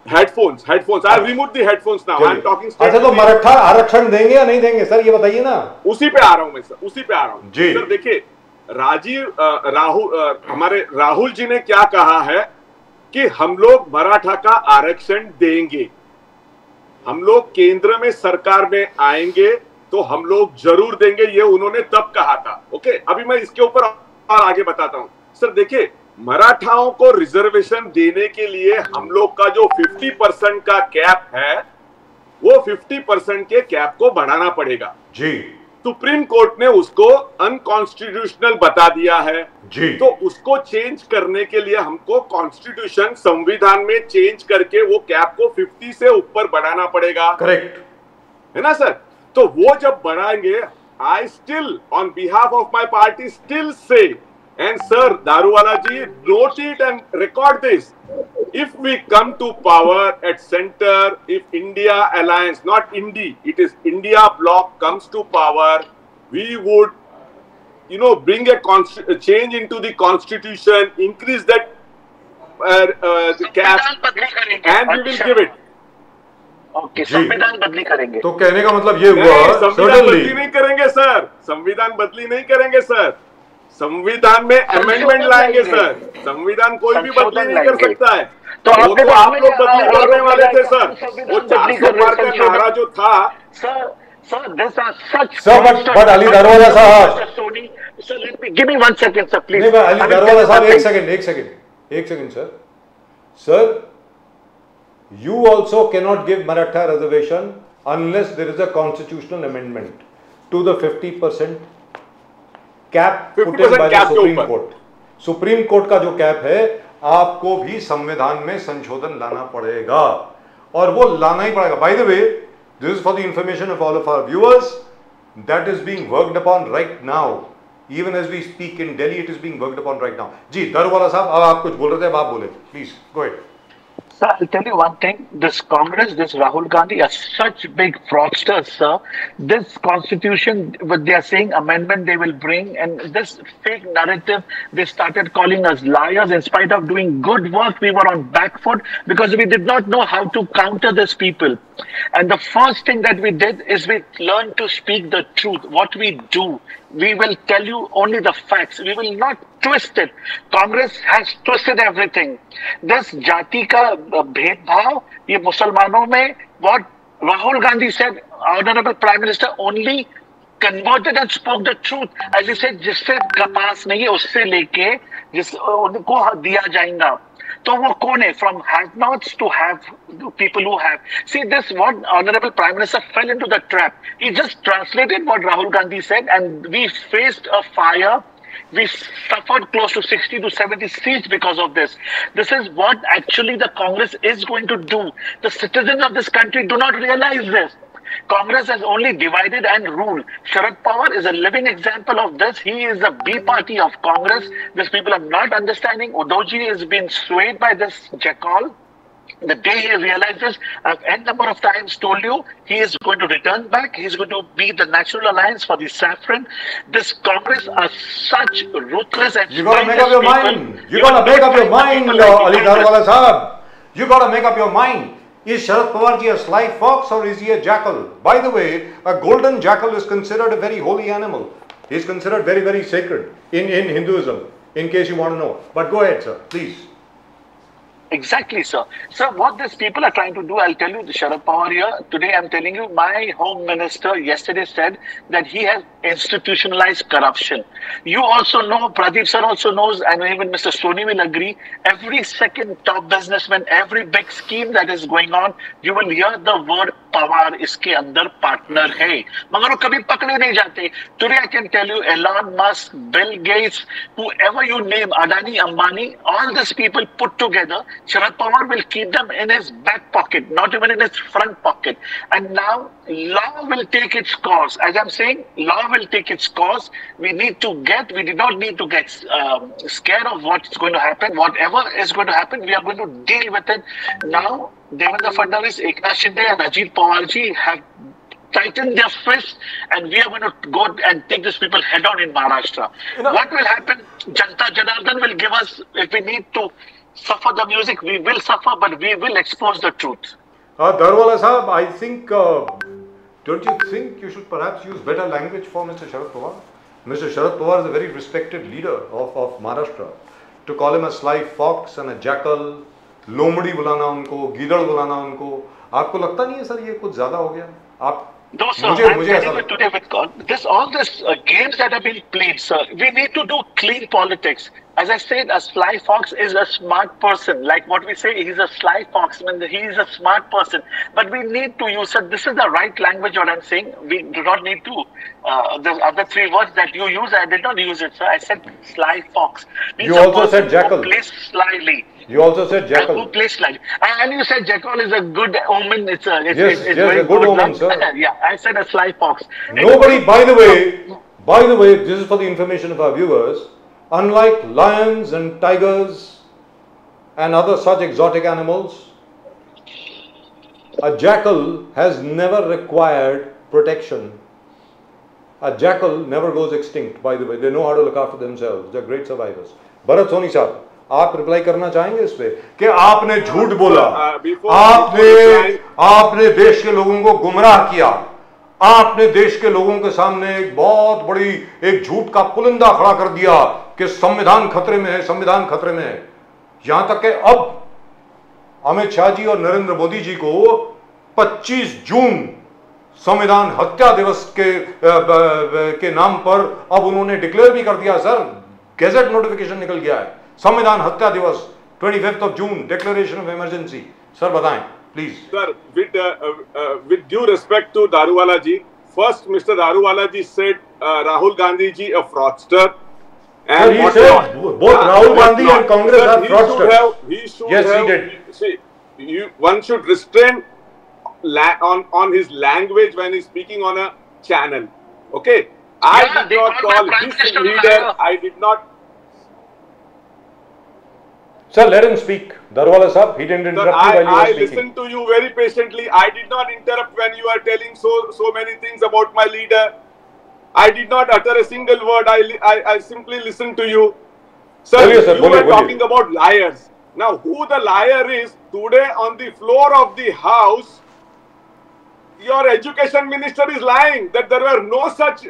Speaker 3: headphones. I have removed the headphones now. I am talking straight.
Speaker 2: अच्छा, तो मराठा आरक्षण देंगे या नहीं देंगे sir, ये बताइए ना.
Speaker 3: उसी पे आ रहा हूं मैं सर, उसी पे आ रहा हूं
Speaker 2: जी.
Speaker 3: सर देखिए, हमारे राहुल जी ने क्या कहा है कि हम लोग मराठा का आरक्षण देंगे, हम लोग केंद्र में सरकार में आएंगे तो हम लोग जरूर देंगे, ये उन्होंने तब कहा था. ओके, अभी मैं इसके ऊपर और आगे बताता हूं. सर देखिए, मराठाओं को रिजर्वेशन देने के लिए हम लोग का जो 50% का कैप है, वो 50% के कैप को बढ़ाना पड़ेगा.
Speaker 2: जी.
Speaker 3: सुप्रीम कोर्ट ने उसको अनकॉन्स्टिट्यूशनल बता दिया है.
Speaker 2: जी.
Speaker 3: तो उसको चेंज करने के लिए हमको कॉन्स्टिट्यूशन, संविधान में चेंज करके वो कैप को 50 से ऊपर बढ़ाना पड़ेगा.
Speaker 2: करेक्ट
Speaker 3: है ना सर? तो वो जब बढ़ाएंगे, I still on behalf of my party still say, and sir Daruwala ji, note it and record this, if we come to power at center, if India alliance, not Indi, it is India bloc comes to power, we would, bring a change into the constitution, increase that the cap, and we will give it.
Speaker 4: Okay, संविधान बदली करेंगे.
Speaker 2: तो कहने का मतलब ये हुआ,
Speaker 3: संविधान बदली नहीं करेंगे सर, संविधान बदली नहीं करेंगे सर, संविधान में अमेंडमेंट लाएंगे सर. संविधान कोई भी बदली नहीं कर सकता है.
Speaker 4: तो
Speaker 3: वो तो आप लोग बदली करने वाले थे सर. वो 400 पार का नारा जो था.
Speaker 4: Sir, these are such.
Speaker 2: Sir, but Ali Daruvala साहब.
Speaker 4: Sir, let me give me 1 second, sir, please.
Speaker 2: नहीं, Ali Daruvala साहब, एक second sir. Sir, you also cannot give Maratha reservation unless there is a constitutional amendment to the 50% cap put in by the Supreme Court. Supreme court का जो cap है, आपको भी संविधान में संशोधन लाना पड़ेगा, और वो लाना ही पड़ेगा. By the way, this is for the information of all of our viewers, that is being worked upon right now. Even as we speak in Delhi, it is being worked upon right now. Ji Daruwala साहब, अब आप कुछ बोल रहे थे, अब आप बोले, please go ahead.
Speaker 4: Sir, I'll tell you one thing. This Congress, this Rahul Gandhi are such big fraudsters, sir. This constitution, what they are saying, amendment they will bring, and this fake narrative, they started calling us liars. In spite of doing good work, we were on back foot because we did not know how to counter these people. And the first thing that we did is we learned to speak the truth. What we do, we will tell you only the facts. We will not twist it. Congress has twisted everything. This जाति का भेदभाव, ये मुसलमानों में, what Rahul Gandhi said, Honorable Prime Minister only converted and spoke the truth. As he said, जिससे कपास नहीं है उससे लेके जिस उनको दिया जाएगा. तो वो कौन है? From have-nots to have people who have. See, this what Honorable Prime Minister fell into the trap. He just translated what Rahul Gandhi said, and we faced a fire. We suffered close to 60 to 70 seats because of this. This is what actually the Congress is going to do. The citizens of this country do not realize this. Congress has only divided and ruled. Sharad Pawar is a living example of this. He is the B party of Congress. These people are not understanding. Uddhavji has been swayed by this jackal. The day he realizes, I've n number of times told you, he is going to return back. He's going to be the natural alliance for the saffron. This Congress are such ruthless and
Speaker 2: You gotta make up your
Speaker 4: people.
Speaker 2: mind. You gotta make up your mind, Ali Daruvala sahab. You gotta make up your mind. Is Sharad Pawar ji a sly fox or is he a jackal? By the way, a golden jackal is considered a very holy animal. He is considered very, very sacred in Hinduism, in case you want to know. But go ahead, sir, please.
Speaker 4: Exactly, sir. Sir, what these people are trying to do, I'll tell you, Sharad Pawar here, today I'm telling you, my home minister yesterday said that he has institutionalized corruption. You also know, Pradeep sir also knows, and even Mr. Soni will agree, every second top businessman, every big scheme that is going on, you will hear the word Pawar iske andar partner hai. Magar wo kabhi pakde nahi jate. Today I can tell you, Elon Musk, Bill Gates, whoever you name, Adani, Ambani, all these people put together, Sharad Pawar will keep them in his back pocket, not even in his front pocket. And now law will take its course. As I'm saying, law will take its course. We did not need to get scared of what's going to happen. Whatever is going to happen, we are going to deal with it. Now, Devendra Fadnavis, Eknath Shinde and Ajit Pawar ji have tighten their fists, and we are going to go and take these people head on in Maharashtra. What will happen? Janta Janardhan will give us, if we need to suffer the music, we will suffer, but we will expose the truth.
Speaker 2: Darwala Sahab, I think, don't you think you should perhaps use better language for Mr. Sharad Pawar? Mr. Sharad Pawar is a very respected leader of Maharashtra. To call him a sly fox and a jackal, लोमड़ी बुलाना उनको, गीदड़ बुलाना उनको, आपको लगता नहीं है सर ये कुछ ज्यादा हो गया? आप
Speaker 4: No, sir. I'm telling you today with God, all these games that have been played, sir, we need to do clean politics. As I said, a sly fox is a smart person. Like what we say, he's a sly fox. I mean, he is a smart person. But we need to use it. This is the right language, what I'm saying. We do not need to. The other three words that you use, I did not use it, sir. I said sly fox.
Speaker 2: You also said jackal.
Speaker 4: Who plays slyly.
Speaker 2: You also said jackal.
Speaker 4: Who plays slyly. And you said jackal is a good omen. It's
Speaker 2: yes,
Speaker 4: very
Speaker 2: a good omen, sir.
Speaker 4: Yeah, I said a sly fox.
Speaker 2: Nobody, by the way, this is for the information of our viewers. Unlike lions and tigers and other such exotic animals, a jackal has never required protection. A jackal never goes extinct, by the way. They know how to look after themselves. They're great survivors. Bharat Soni साहब, आप reply करना चाहेंगे इस पे कि आपने झूठ बोला, आपने देश के लोगों को गुमराह किया, आपने देश के लोगों के सामने एक बहुत बड़ी एक झूठ का पुलिंदा खड़ा कर दिया कि संविधान खतरे में है, संविधान खतरे में है। यहां तक कि अब अमित शाह जी और नरेंद्र मोदी जी को 25 जून संविधान हत्या दिवस के नाम पर अब उन्होंने डिक्लेयर भी कर दिया। सर, गैजेट नोटिफिकेशन निकल गया है, संविधान हत्या दिवस 25th of June, declaration of emergency. Sir बताएं please.
Speaker 3: Sir, with due respect to Daruwala ji, first Mr. Daruwala ji said Rahul Gandhi ji a fraudster. And
Speaker 2: he said both Rahul Gandhi and Congress are fraudsters. Yes, he did.
Speaker 3: See, one should restrain on his language when he's speaking on a channel. Okay, I did not call his leader. I did not.
Speaker 2: Sir, let him speak. Darwala Sahab, he didn't interrupt you while you were speaking.
Speaker 3: I listened to you very patiently. I did not interrupt when you are telling so many things about my leader. I did not utter a single word. I simply listened to you. Sir, you were talking about liars. Now, who the liar is, today on the floor of the House, your education minister is lying that there were no such,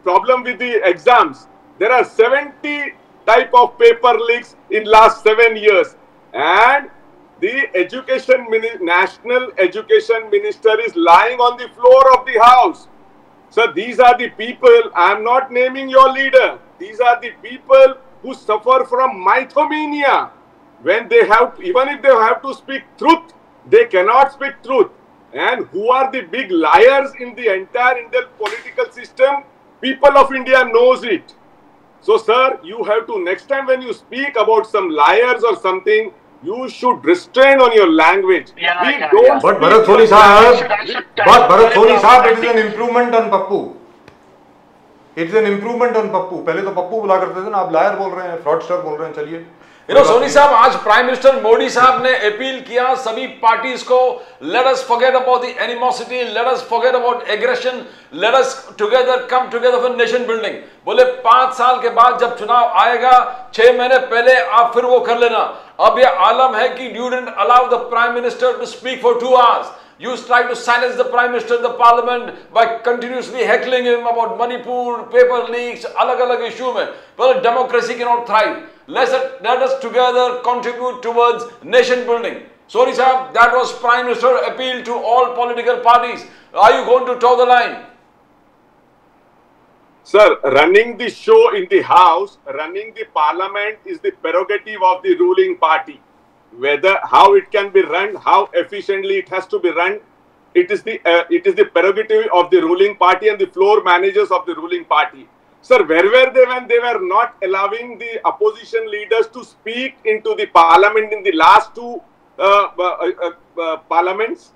Speaker 3: problem with the exams. There are 70 type of paper leaks in last 7 years, and the national education minister is lying on the floor of the House. So these are the people, I am not naming your leader, these are the people who suffer from mythomania. When they have, even if they have to speak truth, they cannot speak truth. And who are the big liars in the entire Indian political system? People of India knows it. So, sir, you have to, next time when you speak about some liars or something, you should restrain on your language.
Speaker 2: But Bharat Soni Sahab, it is an improvement on Pappu. It's an improvement on Pappu. पहले तो पप्पू बुला करते थे ना, आप lawyer बोल रहे हैं, फ्रॉडस्टर बोल रहे हैं। चलिए,
Speaker 1: सोनी साहब, आज प्राइम मिनिस्टर मोदी साहब ने अपील किया सभी पार्टीज को, let us forget about the animosity, let us forget about aggression, let us together come together for nation building. बोले 5 साल के बाद जब चुनाव आएगा, 6 महीने पहले आप फिर वो कर लेना। अब ये आलम है कि you didn't allow the prime minister to speak for 2 hours. You try to silence the Prime Minister in the Parliament by continuously heckling him about Manipur, paper leaks, alag issue mein. Well, democracy cannot thrive. Let us together contribute towards nation building. Sorry, sir, that was Prime Minister appeal to all political parties. Are you going to toe the line?
Speaker 3: Sir, running the show in the House, running the Parliament is the prerogative of the ruling party. How it can be run, how efficiently it has to be run, it is the prerogative of the ruling party and the floor managers of the ruling party. Sir, where were they when they were not allowing the opposition leaders to speak into the Parliament in the last two parliaments,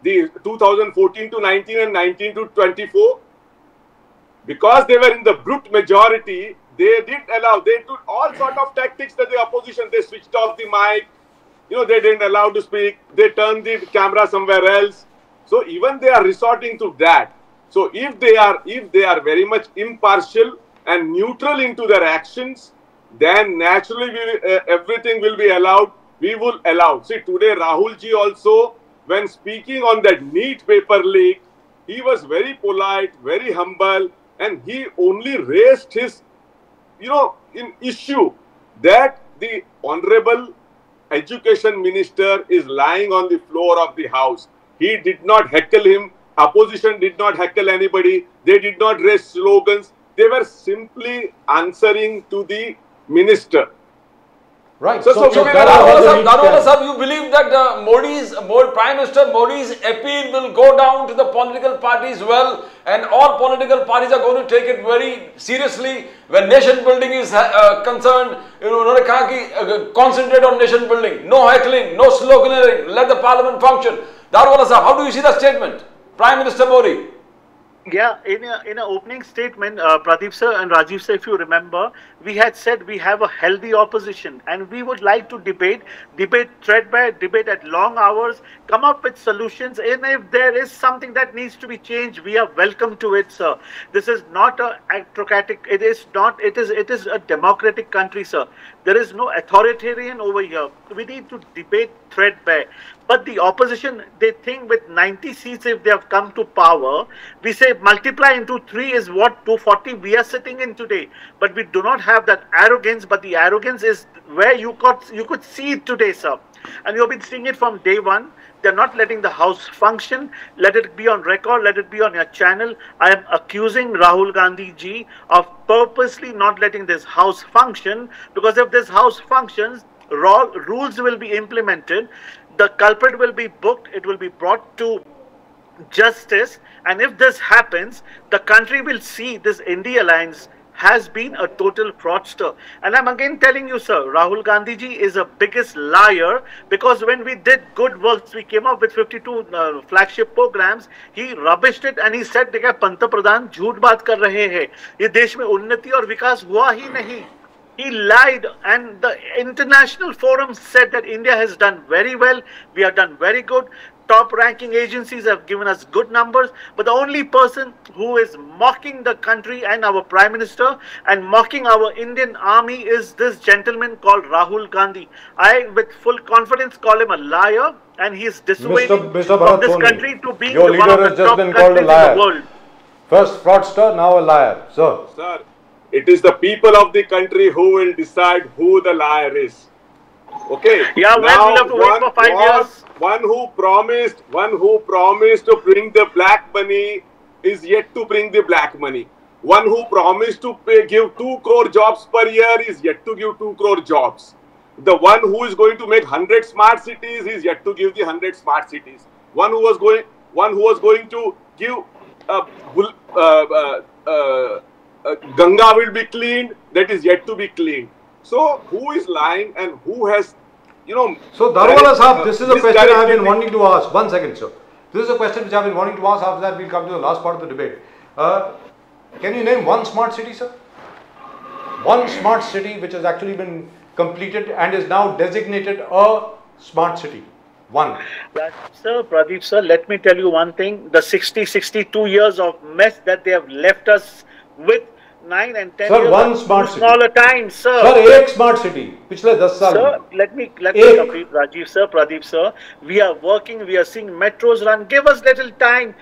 Speaker 3: the 2014 to 19 and 19 to 24? Because they were in the brute majority, they took all sort of tactics that the opposition, they switched off the mic, they didn't allow to speak, they turned the camera somewhere else. So even they are resorting to that. So if they are very much impartial and neutral into their actions, then naturally everything will be allowed. We will allow. See, today Rahul ji also, when speaking on that NEET paper leak, he was very polite, very humble, and he only raised his, in issue that the Honorable Education Minister is lying on the floor of the House. He did not heckle him. Opposition did not heckle anybody. They did not raise slogans. They were simply answering to the minister.
Speaker 2: Right.
Speaker 1: Daruvala Sahab, you believe that Prime Minister Modi's appeal will go down to the political parties well, and all political parties are going to take it very seriously when nation building is concerned. उन्होंने कहा कि concentrate on nation building, no heckling, no sloganeering, let the Parliament function. Daruvala Sahab, how do you see the statement, Prime Minister Modi?
Speaker 4: Yeah, in an opening statement, Pradeep sir and Rajiv sir, if you remember, we had said we have a healthy opposition and we would like to debate threadbare, debate at long hours, come up with solutions. And if there is something that needs to be changed, we are welcome to it, sir. This is not a autocratic. It is not. It is a democratic country, sir. There is no authoritarian over here. We need to debate threadbare. But the opposition, they think with 90 seats, if they have come to power, we say multiply into 3 is what 240 we are sitting in today. But we do not have that arrogance. But the arrogance is where you could see it today, sir. And you've been seeing it from day one. They're not letting the House function. Let it be on record. Let it be on your channel. I am accusing Rahul Gandhi ji of purposely not letting this House function, because if this House functions, rules will be implemented. The culprit will be booked. It will be brought to justice. And if this happens, the country will see this India Alliance has been a total fraudster. And I'm again telling you, sir, Rahul Gandhi ji is a biggest liar, because when we did good works, we came up with 52 flagship programs. He rubbished it and he said, देखा पंत प्रधान झूठ बात कर रहे हैं, ये देश में उन्नति और विकास हुआ ही नहीं. He lied, and the international forum said that India has done very well. We have done very good. Top ranking agencies have given us good numbers. But the only person who is mocking the country and our Prime Minister and mocking our Indian army is this gentleman called Rahul Gandhi. I, with full confidence, call him a liar, and he is dissuading from this country to be one of the top countries in the world.
Speaker 2: First fraudster, now a liar.
Speaker 3: Sir, it is the people of the country who will decide who the liar is. Okay.
Speaker 4: Yeah, now, we'll have to wait for 5 years.
Speaker 3: One who promised to bring the black money is yet to bring the black money. One who promised to give 2 crore jobs per year is yet to give 2 crore jobs. The one who is going to make 100 smart cities is yet to give the 100 smart cities. One who was going to give Ganga will be cleaned, that is yet to be cleaned. So who is lying and who has,
Speaker 2: So Daruvala Sahab, this is a question I have been wanting to ask. 1 second, sir. This is a question which I have been wanting to ask. After that, we'll come to the last part of the debate. Can you name one smart city, sir? One smart city which has actually been completed and is now designated a smart city. One.
Speaker 4: Sir, Pradeep sir, let me tell you one thing. The 62 years of mess that they have left us with,
Speaker 5: 9 and 10
Speaker 2: Sir,
Speaker 5: years.
Speaker 2: one smart city.
Speaker 5: Smaller times, sir.
Speaker 2: Sir एक smart city पिछले 10 साल
Speaker 5: Sir,
Speaker 2: में
Speaker 5: let me
Speaker 2: Ek.
Speaker 5: complete, Rajiv sir, Pradeep sir. We are working, we are seeing metros run. Give us little time.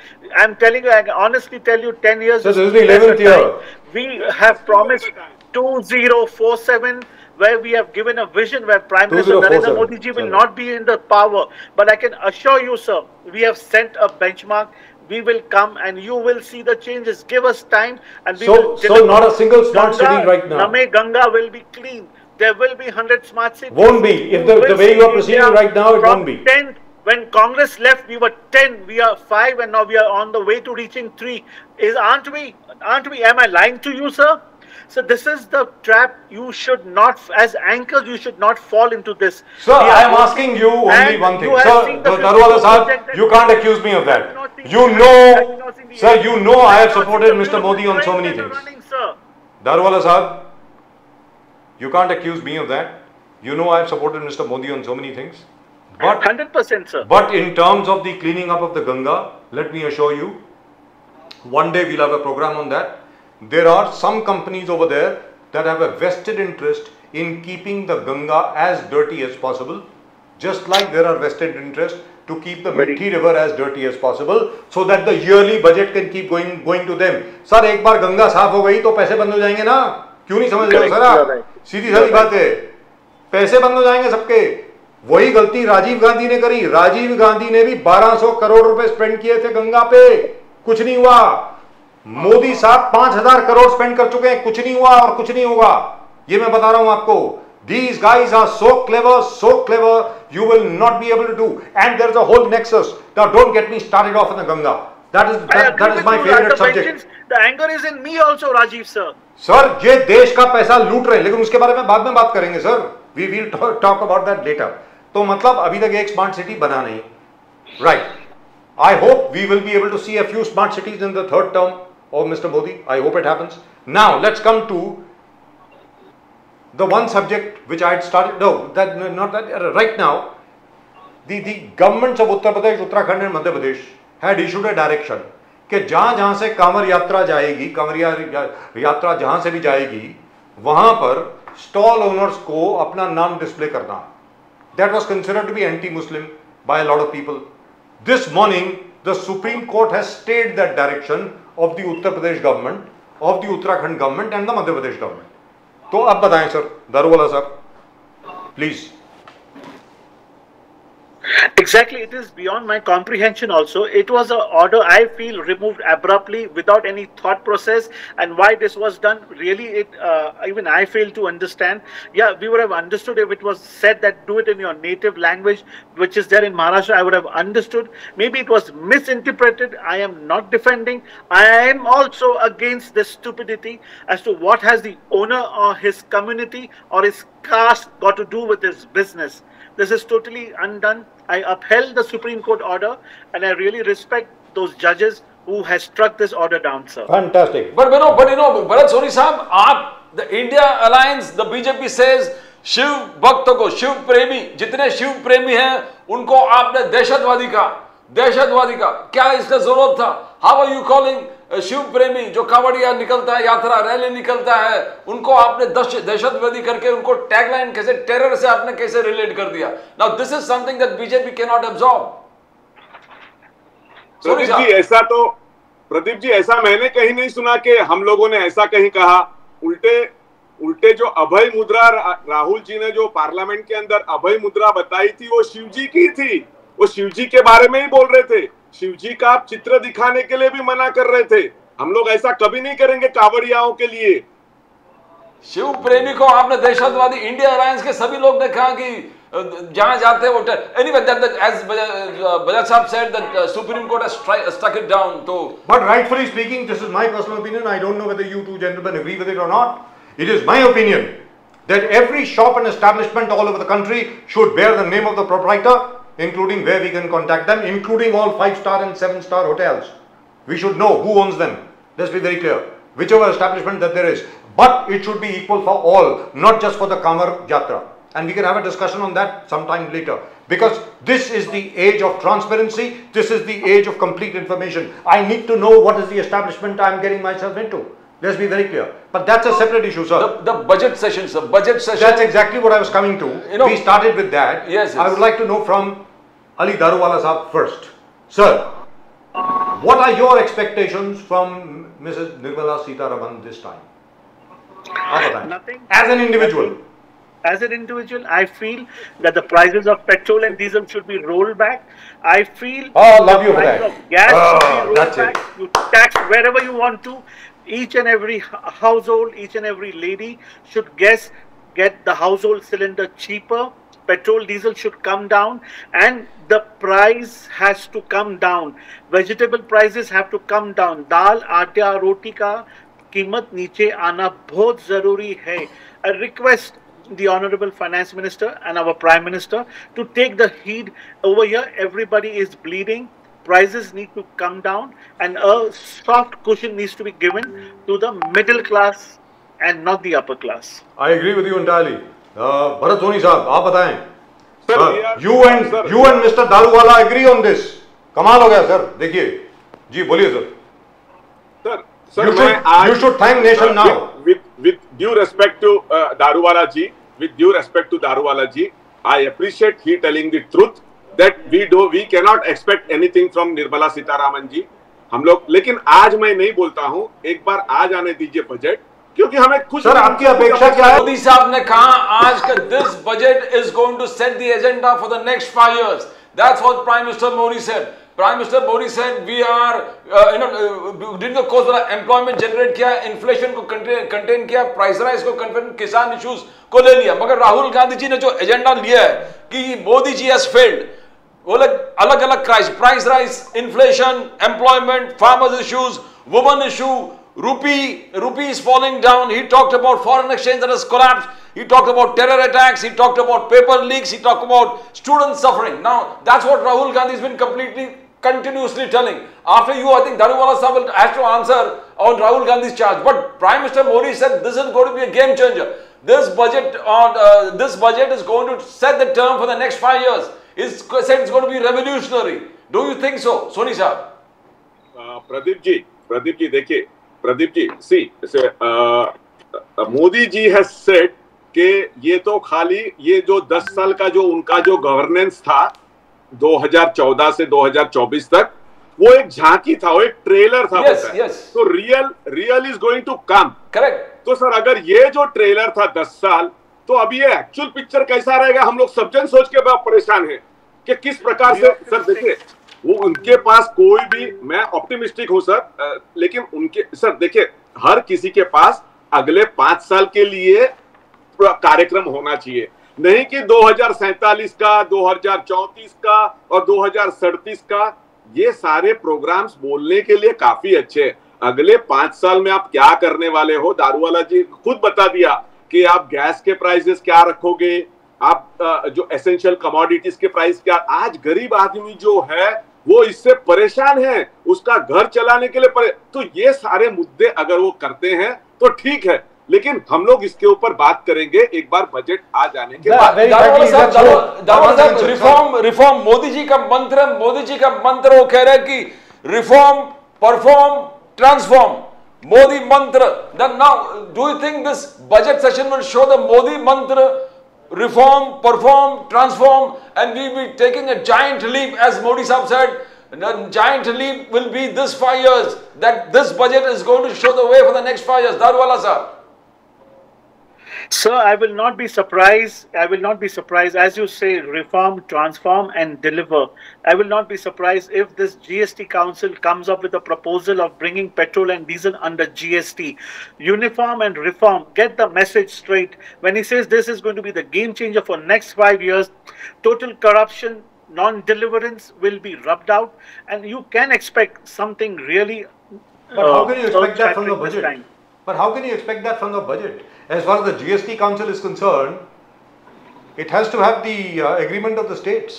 Speaker 5: I'm telling you, I can honestly tell you, 10 years.
Speaker 2: Sir, this is the
Speaker 5: lesser
Speaker 2: 11th year.
Speaker 5: time. We have promised 2047, where we have given a vision where Prime Minister Narendra
Speaker 2: 2047.
Speaker 5: Modi ji will
Speaker 2: Sir.
Speaker 5: not be in the power. But I can assure you, sir, we have set a benchmark. We will come and you will see the changes. Give us time and we will
Speaker 2: So
Speaker 5: deliver.
Speaker 2: not a single smart
Speaker 5: Ganga,
Speaker 2: city right now.
Speaker 5: Name Ganga will be clean. There will be 100 smart cities.
Speaker 2: Won't be. If the
Speaker 5: will
Speaker 2: way you are
Speaker 5: see
Speaker 2: proceeding
Speaker 5: India
Speaker 2: right now, it
Speaker 5: from
Speaker 2: won't be.
Speaker 5: 10, when Congress left, we were 10. We are 5, and now we are on the way to reaching 3. Aren't we? Aren't we? Am I lying to you, sir? So this is the trap. You should not, as anchors, you should not fall into this.
Speaker 2: Sir,
Speaker 5: We
Speaker 2: I
Speaker 5: are
Speaker 2: am asking you only
Speaker 5: and
Speaker 2: one thing.
Speaker 5: you have
Speaker 2: Sir,
Speaker 5: seen the
Speaker 2: Darwala sahab,
Speaker 5: project that-
Speaker 2: you can't accuse me of
Speaker 5: I
Speaker 2: that.
Speaker 5: do not think-
Speaker 2: You
Speaker 5: I do
Speaker 2: know,
Speaker 5: not think the-
Speaker 2: sir, you know I have
Speaker 5: do not
Speaker 2: supported
Speaker 5: think the
Speaker 2: Mr. Modi on so
Speaker 5: trains
Speaker 2: many
Speaker 5: that are
Speaker 2: things.
Speaker 5: running, sir.
Speaker 2: Darwala sahab, you can't accuse me of that. You know I have supported Mr. Modi on so many things. But
Speaker 5: 100%, sir.
Speaker 2: But in terms of the cleaning up of the Ganga, let me assure you, one day we'll have a program on that. There are some companies over there that have a vested interest in keeping the Ganga as dirty as possible, just like there are vested interest to keep the Mithi river as dirty as possible, so that the yearly budget can keep going to them. Sir, एक बार गंगा साफ हो गई तो पैसे बंद हो जाएंगे ना? क्यों नहीं समझ रहे हो सर आप? सीधी सादी बात है, पैसे बंद हो जाएंगे सबके। वही गलती राजीव गांधी ने करी। राजीव गांधी ने भी 1200 करोड़ रुपए स्पेंड किए थे गंगा पे, कुछ नहीं हुआ। मोदी साहब 5000 करोड़ स्पेंड कर चुके हैं, कुछ नहीं हुआ और कुछ नहीं होगा। ये मैं बता रहा हूं आपको। These guys are so clever, you will not be able to do. And there's a whole nexus. Now don't get me started off on the Ganga. That is my favorite subject.
Speaker 5: The anger is in me also, Rajiv sir.
Speaker 2: Sir, ये देश का पैसा लूट रहे हैं, लेकिन उसके बारे में बाद में बात करेंगे sir. We will talk about that later. तो मतलब अभी तक एक स्मार्ट सिटी बना नहीं, right? I hope we will be able to see a few smart cities in the third term of Mr. Modi. I hope it happens. Now let's come to the one subject which I had started. No, that not that. Right now, the governments of Uttar Pradesh, Uttarakhand, and Madhya Pradesh had issued a direction कि जहां से कांवर यात्रा जाएगी, कांवरिया यात्रा जहां से भी जाएगी, वहां पर स्टॉल ओनर्स को अपना नाम डिस्प्ले करना. That was considered to be anti-Muslim by a lot of people. This morning, the Supreme Court has stayed that direction of the Uttar Pradesh government, of the Uttarakhand government, and the Madhya Pradesh government. तो अब बताएं sir, Daruwalla sir, please.
Speaker 5: Exactly, it is beyond my comprehension also. It was an order I feel removed abruptly without any thought process, and why this was done, really even I fail to understand. Yeah, we would have understood if it was said that do it in your native language, which is there in Maharashtra, I would have understood. Maybe it was misinterpreted. I am not defending. I am also against this stupidity as to what has the owner or his community or his caste got to do with his business. This is totally undone. I upheld the Supreme Court order, and I really respect those judges who has struck this order down, sir.
Speaker 2: Fantastic.
Speaker 1: But you know, Bharat Soni Sahab, the India Alliance, the BJP says, Shiv भक्तों को, शिव प्रेमी, जितने शिव प्रेमी हैं, उनको आपने दहशतवादी का क्या इसका जरूरत था? How are you calling Shiv प्रेमी जो कावड़िया निकलता है, यात्रा रैली निकलता है, उनको आपने दहशतवादी करके उनको टैगलाइन कैसे, टेरर से आपने कैसे रिलेट कर दिया? Now this is something that BJP can not absorb.
Speaker 3: Pradeep ji, ऐसा मैंने कहीं नहीं सुना कि हम लोगों ने ऐसा कहीं कहा. उल्टे जो अभय मुद्रा राहुल जी ने जो पार्लियामेंट के अंदर अभय मुद्रा बताई थी, वो शिवजी की थी. वो शिवजी के बारे में ही बोल रहे थे. शिवजी का आप चित्र दिखाने के लिए भी मना कर रहे थे. हम लोग ऐसा कभी नहीं करेंगे कावड़ियाओं के लिए.
Speaker 1: शिव प्रेमी को आपने दहशतवादी, इंडिया अलायंस के सभी लोग ने कहा कि जहां जाते वो anyway that as Bajaj Sahab said that Supreme Court has struck it down. So
Speaker 2: but rightfully speaking, this is my personal opinion. I don't know whether you two gentlemen agree with it or not. It is my opinion that every shop and establishment all over the country should bear the name of the proprietor, including where we can contact them, including all 5-star and 7-star hotels. We should know who owns them. Let's be very clear. Whichever establishment that there is. But it should be equal for all, not just for the Kamar Yatra. And we can have a discussion on that sometime later. Because this is the age of transparency. This is the age of complete information. I need to know what is the establishment I am getting myself into. Let's be very clear. But that's a separate issue, sir.
Speaker 1: The budget session, sir. Budget session.
Speaker 2: That's exactly what I was coming to.
Speaker 1: You know,
Speaker 2: we started with that.
Speaker 1: Yes,
Speaker 2: I would like to know from Ali Daruwala Sahab first. Sir, what are your expectations from Mrs. Nirmala Sitharaman this time?
Speaker 5: Nothing.
Speaker 2: As an individual.
Speaker 5: Nothing. As an individual, I feel that the prices of petrol and diesel should be rolled back. I feel
Speaker 2: love you for
Speaker 5: price
Speaker 2: that.
Speaker 5: of gas should be rolled
Speaker 2: that's
Speaker 5: back.
Speaker 2: it.
Speaker 5: You tax wherever you want to. Each and every household, each and every lady should get the household cylinder cheaper. Petrol, diesel should come down, and the price has to come down. Vegetable prices have to come down. दाल, आटा, रोटी का कीमत नीचे आना बहुत जरूरी है. I request the Honorable Finance Minister and our Prime Minister to take the heed over here. Everybody is bleeding. Prices need to come down, and a soft cushion needs to be given to the middle class and not the upper class.
Speaker 2: I agree with you entirely. Bharat Soni Sahab, आप बताएं.
Speaker 3: Sir,
Speaker 2: you and Mr. Daruwala agree on this. कमाल हो गया sir. देखिए, जी बोलिए sir.
Speaker 3: Sir,
Speaker 2: you should thank nation now.
Speaker 3: With due respect to Daruwala ji, I appreciate he telling the truth that we cannot expect anything from Nirmala Sitharaman ji. हम लोग, लेकिन आज मैं नहीं बोलता हूँ. एक बार आ जाने दीजिए बजट, क्योंकि हमें कुछ.
Speaker 2: सर आपकी अपेक्षा क्या है?
Speaker 1: मोदी साहब ने कहा आज का this budget is going to set the agenda for the next 5 years. That's what Prime Minister Modi said. Prime Minister Modi said we are during the course of employment generate किया, inflation को contain किया, price rise को contain, किसान issues को ले लिया. मगर राहुल गांधी जी ने जो एजेंडा लिया है कि मोदी जी has failed, वो अलग अलग price rise, inflation, employment, farmers issues, women issue, rupee is falling down. He talked about foreign exchange that has collapsed. He talked about terror attacks. He talked about paper leaks. He talked about students suffering. Now that's what Rahul Gandhi has been continuously telling. After you, I think Daruwala Sahab has to answer on Rahul Gandhi's charge. But Prime Minister Modi said this is going to be a game changer. This budget is going to set the term for the next 5 years. He said it's going to be revolutionary. Do you think so, Soni Sahab?
Speaker 3: Pradeep ji, देखिए, Pradeep ji, see, Modi ji has said कि ये तो खाली ये जो 10 साल का जो उनका जो गवर्नेंस था 2014 से 2024 तक, वो एक झांकी था, वो एक ट्रेलर था. तो real is going to come.
Speaker 1: Correct.
Speaker 3: तो सर अगर ये जो ट्रेलर था 10 साल, तो अभी ये एक्चुअल पिक्चर कैसा रहेगा, हम लोग सब जन सोच के बहुत परेशान है कि किस प्रकार से. सर देखिए, वो उनके पास कोई भी, मैं ऑप्टिमिस्टिक हूं सर, लेकिन उनके सर देखिए हर किसी के पास अगले 5 साल के लिए कार्यक्रम होना चाहिए. नहीं कि 2047 का, 2034 का और 2037 का. ये सारे प्रोग्राम्स बोलने के लिए काफी अच्छे हैं. अगले 5 साल में आप क्या करने वाले हो? दारूवाला जी खुद बता दिया कि आप गैस के प्राइसेस क्या रखोगे, आप जो एसेंशियल कमोडिटीज के प्राइस क्या. आज गरीब आदमी जो है वो इससे परेशान है, उसका घर चलाने के लिए तो ये सारे मुद्दे अगर वो करते हैं तो ठीक है, लेकिन हम लोग इसके ऊपर बात करेंगे एक बार बजट आ जाने के बाद.
Speaker 1: रिफॉर्म मोदी जी का मंत्र वो कह रहे हैं कि रिफॉर्म, परफॉर्म, ट्रांसफॉर्म. मोदी मंत्र. Then now, do you think this budget session will show the Modi mantra, reform, perform, transform, and we will be taking a giant leap, as Modi Sahab said? The giant leap will be this 5 years. That this budget is going to show the way for the next 5 years. Daruwala Sahab.
Speaker 5: Sir, I will not be surprised. As you say, reform, transform, and deliver. I will not be surprised if this GST Council comes up with a proposal of bringing petrol and diesel under GST. Uniform and reform. Get the message straight. When he says this is going to be the game changer for next 5 years, total corruption, non-deliverance will be rubbed out, and you can expect something really.
Speaker 2: But how can you expect that from the budget? But how can you expect that from the budget? As far as the GST Council is concerned, it has to have the agreement of the states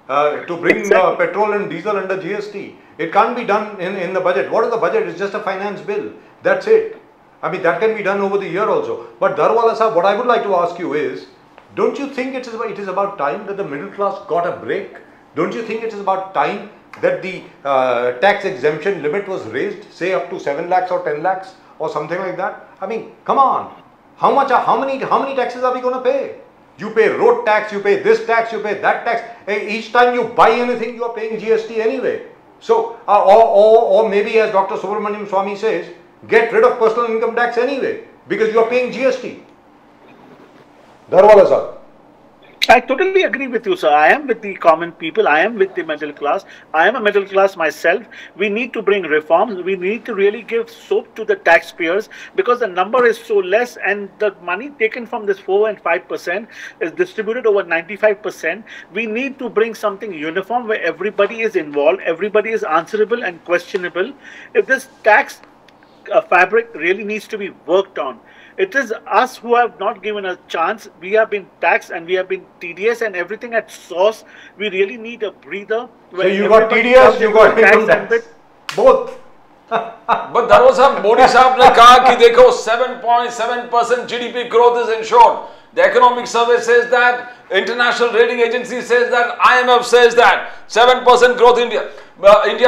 Speaker 2: to bring petrol and diesel under GST. It can't be done in the budget. What is the budget? It's just a finance bill. That's it. I mean, that can be done over the year also. But Daruwala Sahab, what I would like to ask you is, don't you think it is about time that the middle class got a break? Don't you think it is about time that the tax exemption limit was raised, say up to 7 lakhs or 10 lakhs? or something like that. I mean, come on. How many taxes are we going to pay? You pay road tax, you pay this tax, you pay that tax. Each time you buy anything, you are paying GST anyway. So, or maybe as Dr. Subramaniam Swamy says, get rid of personal income tax anyway, because you are paying GST. Darwala sir.
Speaker 5: I totally agree with you, sir. I am with the common people. I am with the middle class. I am a middle class myself. We need to bring reforms. We need to really give soap to the taxpayers, because the number is so less, and the money taken from this 4 and 5% is distributed over 95%. We need to bring something uniform where everybody is involved, everybody is answerable and questionable. If this tax fabric really needs to be worked on. It is us who have not given a chance. We have been taxed and we have been TDS and everything at source. We really need a breather.
Speaker 2: So you got TDS, you got income tax. Both.
Speaker 1: But Darwala साहब, मोदी साहब ने कहा कि देखो 7.7% GDP growth is ensured. The economic survey says that, international rating agency says that, IMF says that 7% growth India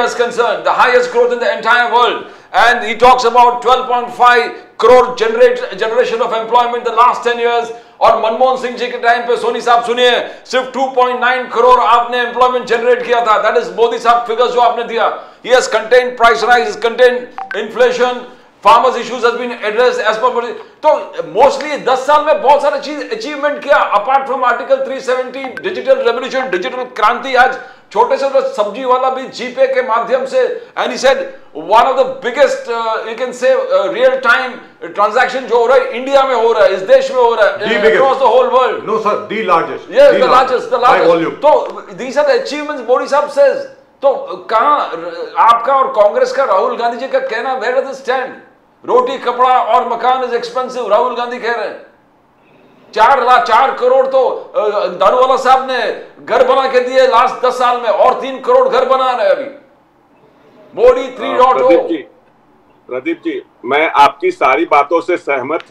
Speaker 1: is concerned, the highest growth in the entire world. And he talks about 12.5 crore generation of employment the last 10 years. और मनमोहन सिंह जी के time पे सोनी साहब सुनिए सिर्फ 2.9 करोड़ आपने employment generate किया था. That is Modi साहब फिगर्स जो आपने दिया. He has contained price rise, contained inflation, farmers issues has been addressed as per. तो मोस्टली 10 साल में बहुत सारे चीज अचीवमेंट किया apart from article 370, digital revolution, digital क्रांति. आज छोटे से सब्जी वाला भी जीपे के माध्यम से, and he said one of the biggest you can say real time transaction जो हो रहा है इंडिया में हो रहा है, इस देश में हो रहा है, across the whole world.
Speaker 2: No sir, the largest.
Speaker 1: Yes, the largest. तो these are the achievements Modi साहब सेज. तो कहां आपका और कांग्रेस का, राहुल गांधी जी का कहना, वेयर डज इट स्टैंड? रोटी कपड़ा और मकान इज एक्सपेंसिव, राहुल गांधी कह रहे हैं. 4 करोड़ तो दारूवाला साहब ने घर बना के दिए लास्ट 10 साल में, और 3 करोड़ घर बना रहे अभी. मोदी 3.0.
Speaker 3: प्रदीप जी, मैं आपकी सारी बातों से सहमत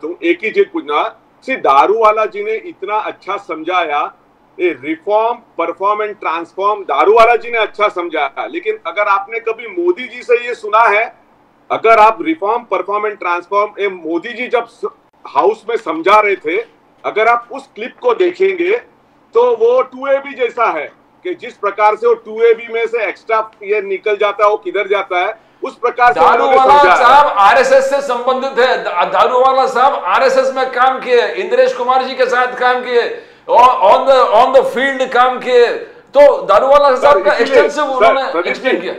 Speaker 3: हूं, एक ही चीज पूछना, दारूवाला जी ने इतना अच्छा समझाया, reform, perform and transform, Daruwala ji ने अच्छा समझाया. लेकिन अगर आपने कभी मोदी जी से ये सुना है, अगर आप reform, perform and transform Modi ji जब हाउस में समझा रहे थे, अगर आप उस क्लिप को देखेंगे तो वो 2AB जैसा है कि जिस प्रकार से वो 2AB में से एक्स्ट्रा ये निकल जाता है, वो किधर जाता है, उस प्रकार से
Speaker 1: दारूवाला साहब आरएसएस से संबंधित है. दारूवाला साहब आरएसएस में काम किए, इंद्रेश कुमार जी के साथ काम किए, ऑन द फील्ड काम किए. तो दारूवाला साहब का एक्सटेंसिव उन्होंने एक्सप्लेन किया.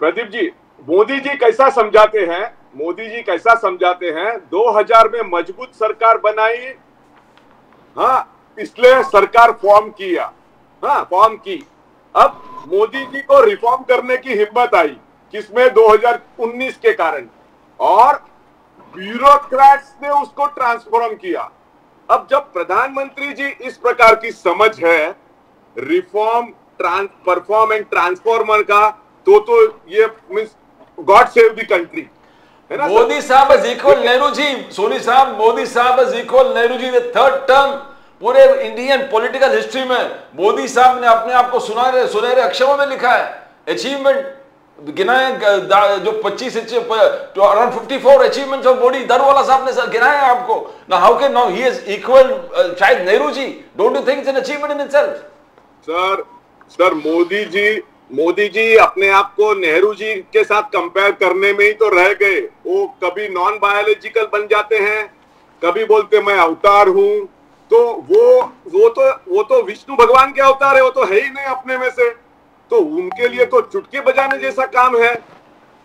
Speaker 3: प्रदीप जी, मोदी जी कैसा समझाते हैं, 2000 में मजबूत सरकार बनाई, हाँ, इसलिए सरकार फॉर्म की. अब मोदी जी को रिफॉर्म करने की हिम्मत आई किसमें? 2019 के कारण, और ब्यूरोक्रेट्स ने उसको ट्रांसफॉर्म किया. अब जब प्रधानमंत्री जी इस प्रकार की समझ है रिफॉर्म, परफॉर्म एंड ट्रांसफॉर्मर का, तो ये means god save the country है ना.
Speaker 1: मोदी साहब इज इक्वल नेहरू जी. सोनी साहब, मोदी साहब is equal Nehru ji. The third term पूरे इंडियन पॉलिटिकल हिस्ट्री में मोदी साहब ने अपने आप को सुनहरे अक्षरों में लिखा है. अचीवमेंट गिनाए जो 25 around 54 achievements of Modi, Daruwala साहब ने गिनाए आपको. Now how can now he is equal शायद Nehru ji? Don't you think it's an achievement in itself?
Speaker 3: Sir Modi ji अपने आप को नेहरू जी के साथ कंपेयर करने में ही तो रह गए. वो कभी नॉन बायोलॉजिकल बन जाते हैं, कभी बोलते मैं अवतार हूं. तो वो तो विष्णु भगवान के अवतार है, वो तो है ही नहीं अपने में से. तो उनके लिए तो चुटकी बजाने जैसा काम है.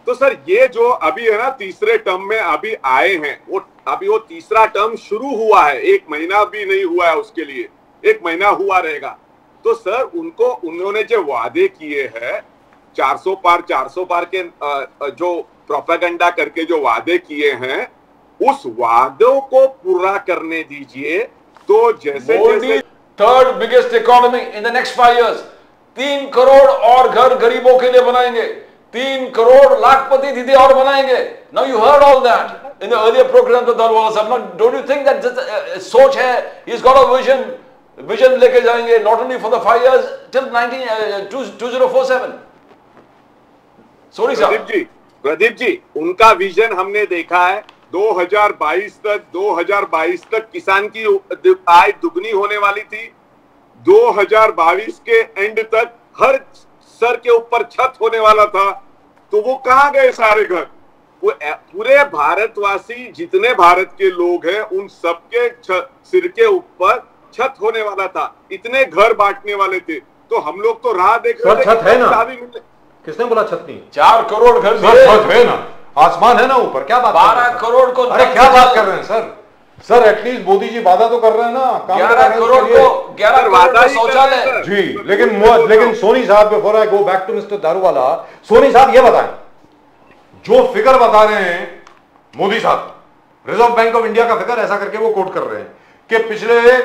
Speaker 3: तो सर ये जो अभी है ना तीसरे टर्म में अभी आए हैं, वो तीसरा टर्म शुरू हुआ है, 1 महीना भी नहीं हुआ है उसके लिए, 1 महीना हुआ रहेगा. तो सर उन्होंने जो वादे किए हैं 400 पार के जो प्रोपेगेंडा करके जो वादे किए हैं, उस वादों को पूरा करने दीजिए. तो जैसे
Speaker 1: third biggest economy in the next 5 years, 3 crore और घर गरीबों के लिए बनाएंगे, 3 करोड़ लाखपति दीदी और बनाएंगे. Now you heard all that in the earlier programme of Daruwala साहब. डोंट यू थिंक दैट सोच है, he is got a vision लेके जाएंगे, not only for the 5 years till 2047. Sorry साहब
Speaker 3: प्रदीप जी, उनका विजन हमने देखा है 2022 तक किसान की आय दुगनी होने वाली थी। 2022 के एंड तक हर सर के ऊपर छत होने वाला था। तो वो कहां गए सारे घर? वो पूरे भारतवासी जितने भारत के लोग हैं उन सबके सिर के ऊपर छत होने वाला था। इतने घर बांटने वाले थे। तो हम लोग तो राह देख रहे थे।
Speaker 2: छत है ना? किसने बोला छत नहीं?
Speaker 1: 4 करोड़ घर
Speaker 2: छत है ना, आसमान है ना ऊपर। क्या बात
Speaker 1: 12 करोड़ को,
Speaker 2: अरे क्या बात कर रहे हैं sir? Sir at least Modi ji वादा तो कर रहे हैं ना,
Speaker 1: 11 करोड़ को शौचालय
Speaker 2: जी। लेकिन सोनी साहब, before I go back to mister Daruwala, Soni साहब ये बताएं, जो फिगर बता रहे हैं मोदी साहब, रिजर्व बैंक ऑफ इंडिया का फिगर ऐसा करके वो कोट कर रहे हैं कि पिछले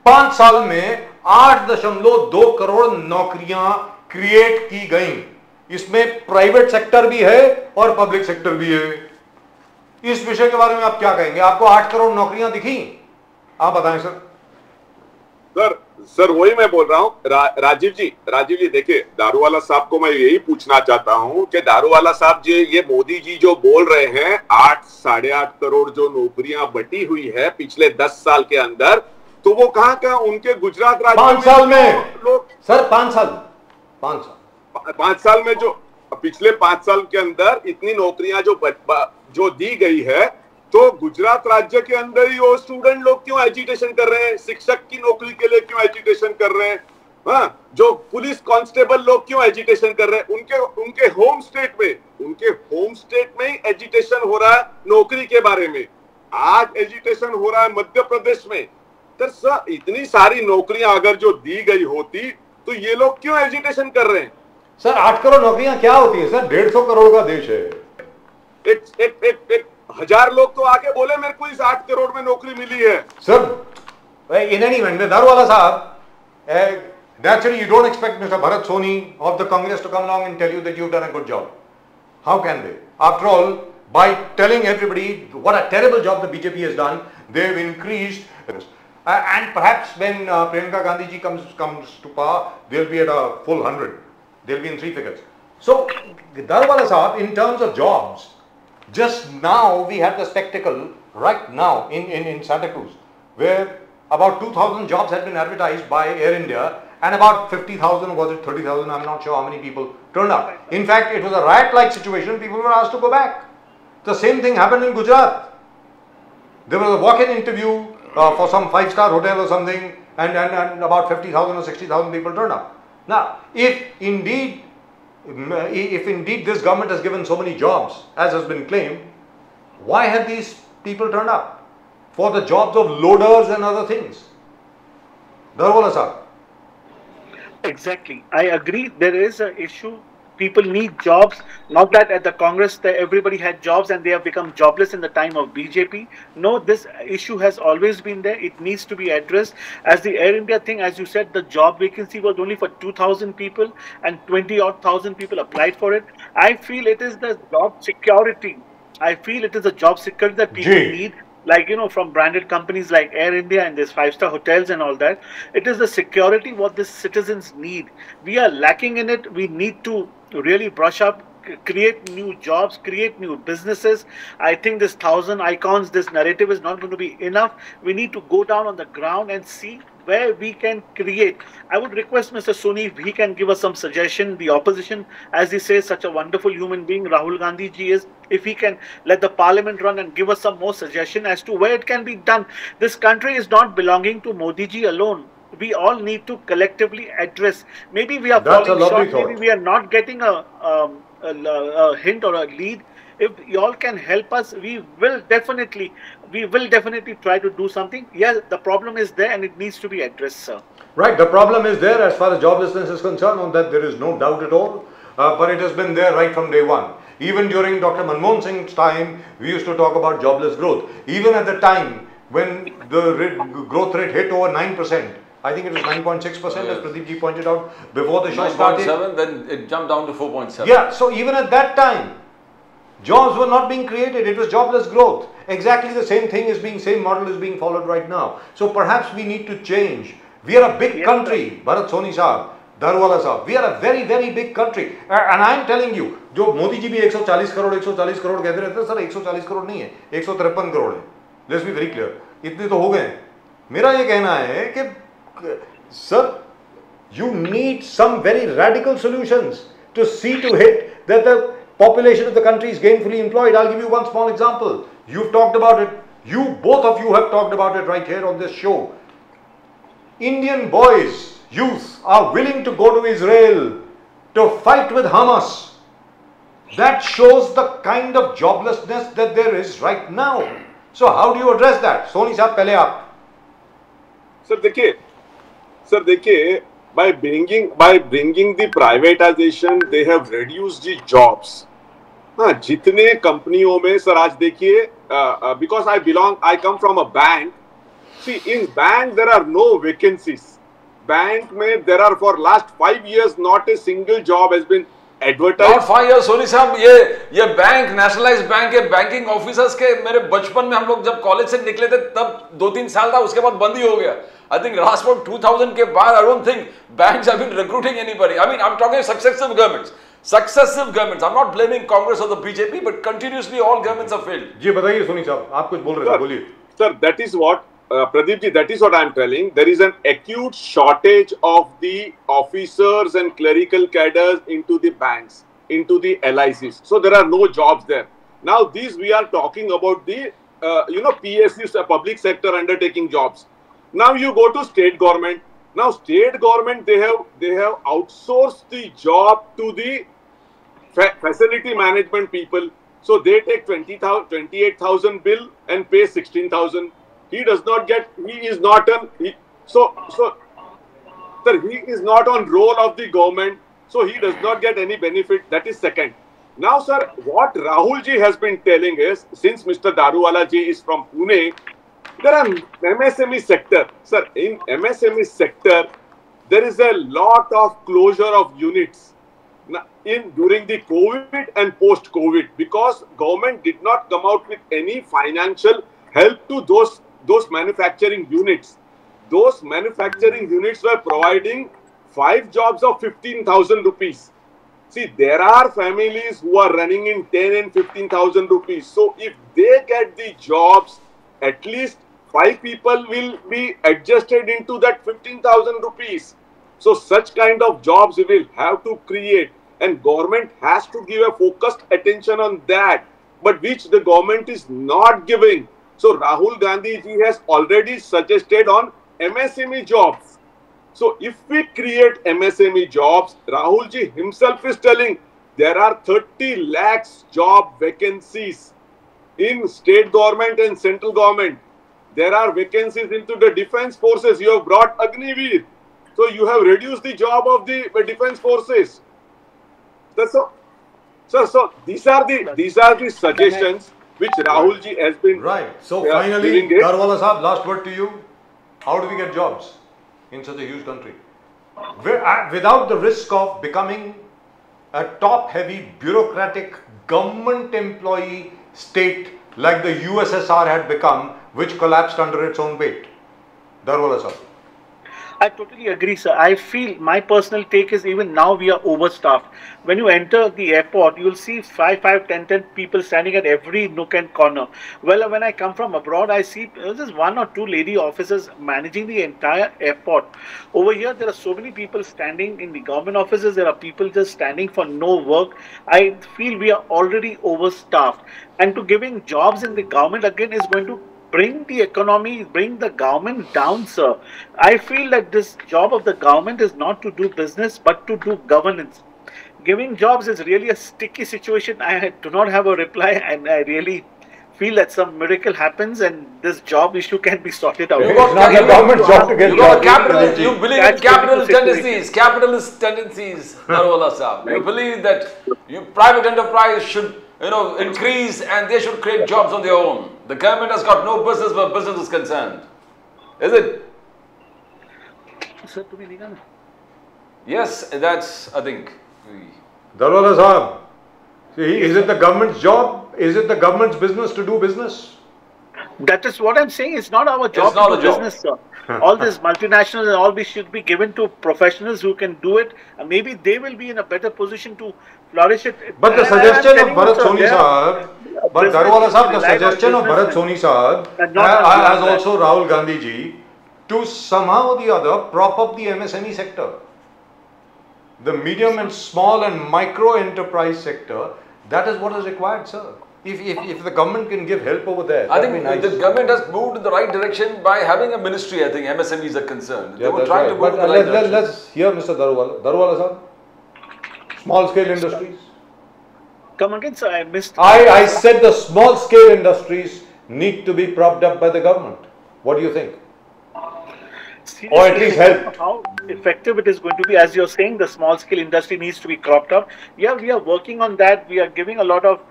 Speaker 2: 5 साल में 8.2 करोड़ नौकरियां क्रिएट की गई। इसमें प्राइवेट सेक्टर भी है और पब्लिक सेक्टर भी है। इस विषय के बारे में आप क्या कहेंगे? आपको 8 करोड़ नौकरियां दिखी? आप बताएं सर।
Speaker 3: सर वही मैं बोल रहा हूं। राजीव जी देखिए, दारूवाला साहब को मैं यही पूछना चाहता हूं कि दारूवाला साहब जी, ये मोदी जी जो बोल रहे हैं 8-8.5 करोड़ जो नौकरियां बटी हुई है पिछले 10 साल के अंदर, तो वो कहां उनके गुजरात राज्य
Speaker 2: 5 साल में
Speaker 3: लोग
Speaker 2: सर, 5
Speaker 3: साल में जो पिछले 5 साल के अंदर इतनी नौकरियां जो दी गई है, तो गुजरात राज्य के अंदर ही वो स्टूडेंट लोग क्यों एजिटेशन कर रहे हैं? शिक्षक की नौकरी के लिए क्यों एजिटेशन कर रहे हैं? हाँ, जो पुलिस कांस्टेबल लोग क्यों एजिटेशन कर रहे हैं? उनके होम स्टेट में ही एजिटेशन हो रहा है नौकरी के बारे में। आज एजिटेशन हो रहा है मध्य प्रदेश में। तो सर इतनी सारी नौकरियां अगर जो दी गई होती तो ये लोग क्यों एजिटेशन कर रहे हैं?
Speaker 2: सर 8 करोड़ नौकरियां क्या होती है सर? 150 करोड़ का देश है।
Speaker 3: एक 1000 लोग तो आके बोले मेरे को इस 8 करोड़ में नौकरी मिली है।
Speaker 2: Sir in any event, Daruwalla साहब, naturally you don't expect Mr. Bharat Soni of the Congress to come along and tell you that you've done a good job. How can they? After all, by telling everybody what a terrible job the BJP has done, they've increased. And perhaps when Priyanka Gandhi ji comes to power, they'll be at a full 100. They'll be in 3 figures. So, Daruwala Sahab, in terms of jobs, just now we had the spectacle right now in Santa Cruz, where about 2,000 jobs had been advertised by Air India, and about 50,000, was it 30,000, I'm not sure how many people turned up. In fact, it was a riot-like situation, people were asked to go back. The same thing happened in Gujarat. There was a walk-in interview for some 5-star hotel or something, and about 50,000 or 60,000 people turned up. Now, if indeed this government has given so many jobs, as has been claimed, why have these people turned up? For the jobs of loaders and other things. Daruwala Sahab.
Speaker 5: Exactly. I agree. There is an issue. People need jobs. Not that at the Congress everybody had jobs and they have become jobless in the time of BJP. No, this issue has always been there. It needs to be addressed. As the Air India thing, as you said, the job vacancy was only for 2,000 people and 20-odd thousand people applied for it. I feel it is the job security. I feel it is a job security that people need. Like, you know, from branded companies like Air India and these 5-star hotels and all that. It is the security what the citizens need. We are lacking in it. We need to really brush up, create new jobs, create new businesses. I think this 1,000 icons, this narrative is not going to be enough. We need to go down on the ground and see where we can create. I would request Mr. Soni if he can give us some suggestion. The opposition, as he says, such a wonderful human being, Rahul Gandhi ji is, if he can let the parliament run and give us some more suggestion as to where it can be done. This country is not belonging to Modi ji alone. We all need to collectively address. Maybe we are falling short. Maybe we are not getting a hint or a lead. If y'all can help us, we will definitely try to do something. Yes, the problem is there and it needs to be addressed, sir.
Speaker 2: Right, the problem is there as far as joblessness is concerned, on that there is no doubt at all. But it has been there right from day one. Even during Dr. Manmohan Singh's time, we used to talk about jobless growth. Even at the time when the growth rate hit over 9%, I think it was 9.6%, as Pradeep ji pointed out before the show started.
Speaker 1: 9.7, then it jumped down to 4.7.
Speaker 2: Yeah, so even at that time, jobs were not being created. It was jobless growth. Exactly the same model is being followed right now. So perhaps we need to change. We are a big country, Bharat Soni Sahab. Daruwalla साहब, we are a very very big country and I am telling you, जो मोदी जी भी 140 करोड़ कहते रहते हैं, sir 140 crore नहीं है, 153 करोड़ है. Let's be very clear. इतने तो हो गए. मेरा ये कहना है कि sir, you need some very radical solutions to see to it that the population of the country is gainfully employed. I'll give you one small example. You've talked about it. You, both of you have talked about it right here on this show. Indian boys, youth are willing to go to Israel to fight with Hamas. That shows the kind of joblessness that there is right now. So how do you address that? Soni साहब, पहले आप.
Speaker 3: Sir देखिए, by bringing the privatization, they have reduced the jobs. हाँ, जितने कंपनियों में sir आज देखिए, because I come from a bank. See, in bank there are no vacancies. Bank में there are for last 5 years not a single job has been advertised.
Speaker 1: Not 5 years, Soni साहब, ये bank nationalised bank के banking officers के, मेरे बचपन में हम लोग जब कॉलेज से निकले थे तब 2-3 साल था, उसके बाद बंद ही हो गया. I think last about 2000 के बाद I don't think banks have been recruiting anybody. I mean, I'm talking successive governments. I'm not blaming Congress or the BJP, but continuously all governments have failed.
Speaker 2: जी बताइए सोनी साहब, आप कुछ बोल रहे थे, बोलिए.
Speaker 3: Sir, that is what Pradeep ji, that is what I am telling. There is an acute shortage of the officers and clerical cadres into the banks, into the LICs. So there are no jobs there. Now these we are talking about the PSUs, public sector undertaking jobs. Now you go to state government. Now state government, they have outsourced the job to the facility management people. So they take 28,000 bill and pay 16,000. He does not get. He is not on. Sir, he is not on roll of the government. So he does not get any benefit. That is second. Now, sir, what Rahul ji has been telling is, since Mr. Daruwala ji is from Pune, there are MSME sector. Sir, in MSME sector, there is a lot of closure of units during the COVID and post-COVID, because government did not come out with any financial help to those manufacturing units. Those manufacturing units were providing 5 jobs of 15,000 rupees. See, there are families who are running in 10 and 15,000 rupees. So if they get the jobs, at least 5 people will be adjusted into that 15,000 rupees. So such kind of jobs we will have to create, and government has to give a focused attention on that, but which the government is not giving. So Rahul Gandhi ji has already suggested on MSME jobs. So if we create MSME jobs, Rahul ji himself is telling there are 30 lakhs job vacancies in state government and central government. There are vacancies into the defense forces. You have brought Agniveer. So you have reduced the job of the defense forces. So these are the suggestions which Rahul ji has been
Speaker 2: right. So finally, Daruwala Sahab, last word to you. How do we get jobs in such a huge country without the risk of becoming a top-heavy bureaucratic government employee state like the USSR had become, which collapsed under its own weight? Daruwala Sahab.
Speaker 5: I totally agree, sir. I feel my personal take is even now we are overstaffed. When you enter the airport, you will see 5, 10 people standing at every nook and corner. Well, when I come from abroad, I see just 1 or 2 lady officers managing the entire airport. Over here, there are so many people standing in the government offices. There are people just standing for no work. I feel we are already overstaffed. And to giving jobs in the government again is going to bring the economy, bring the government down, sir. I feel that this job of the government is not to do business, but to do governance. Giving jobs is really a sticky situation. I do not have a reply, and I really feel that some miracle happens and this job issue can be sorted out.
Speaker 2: It's not the government's job to get jobs.
Speaker 1: You believe in capitalist tendencies, Daruwala Sahab. You believe that private enterprise should increase and they should create jobs on their own. The government has got no business where business is concerned. Is it? Yes, that's, I think.
Speaker 2: Daruwala Sahab, is it the government's job? Is it the government's business to do business?
Speaker 5: That is what I'm saying. It's not our job
Speaker 1: not
Speaker 5: to
Speaker 1: a
Speaker 5: do
Speaker 1: job.
Speaker 5: business, sir. All these multinationals and all, we should be given to professionals who can do it. And maybe they will be in a better position to flourish it.
Speaker 2: But the
Speaker 5: And I'm
Speaker 2: suggestion of
Speaker 5: telling you,
Speaker 2: Bharat
Speaker 5: sir,
Speaker 2: Soni
Speaker 5: they are-
Speaker 2: Sahab, but
Speaker 5: business
Speaker 2: Daruwala
Speaker 5: is
Speaker 2: Sahab, the
Speaker 5: relied on
Speaker 2: suggestion of Bharat
Speaker 5: businessmen
Speaker 2: Soni Sahab
Speaker 5: and not on
Speaker 2: has
Speaker 5: beyond
Speaker 2: also Rahul Gandhi ji to somehow or the other prop up the MSME sector. The medium and small and micro enterprise sector, that is what is required, sir. If the government can give help over there,
Speaker 1: I
Speaker 2: that'd
Speaker 1: think
Speaker 2: be nice.
Speaker 1: the government has moved in the right direction by having a ministry. I think MSMEs are concerned. They
Speaker 2: Yeah,
Speaker 1: were
Speaker 2: that's
Speaker 1: trying
Speaker 2: right.
Speaker 1: to move
Speaker 2: But
Speaker 1: in the right direction.
Speaker 2: let's hear Mr. Daruwala. Daruwala sir, small scale industries.
Speaker 5: Come again, sir. I missed.
Speaker 2: I said the small scale industries need to be propped up by the government. What do you think?
Speaker 5: Seriously,
Speaker 2: Or at least help.
Speaker 5: How effective it is going to be, as you're saying, the small scale industry needs to be cropped up. Yeah, we are working on that. We are giving a lot of,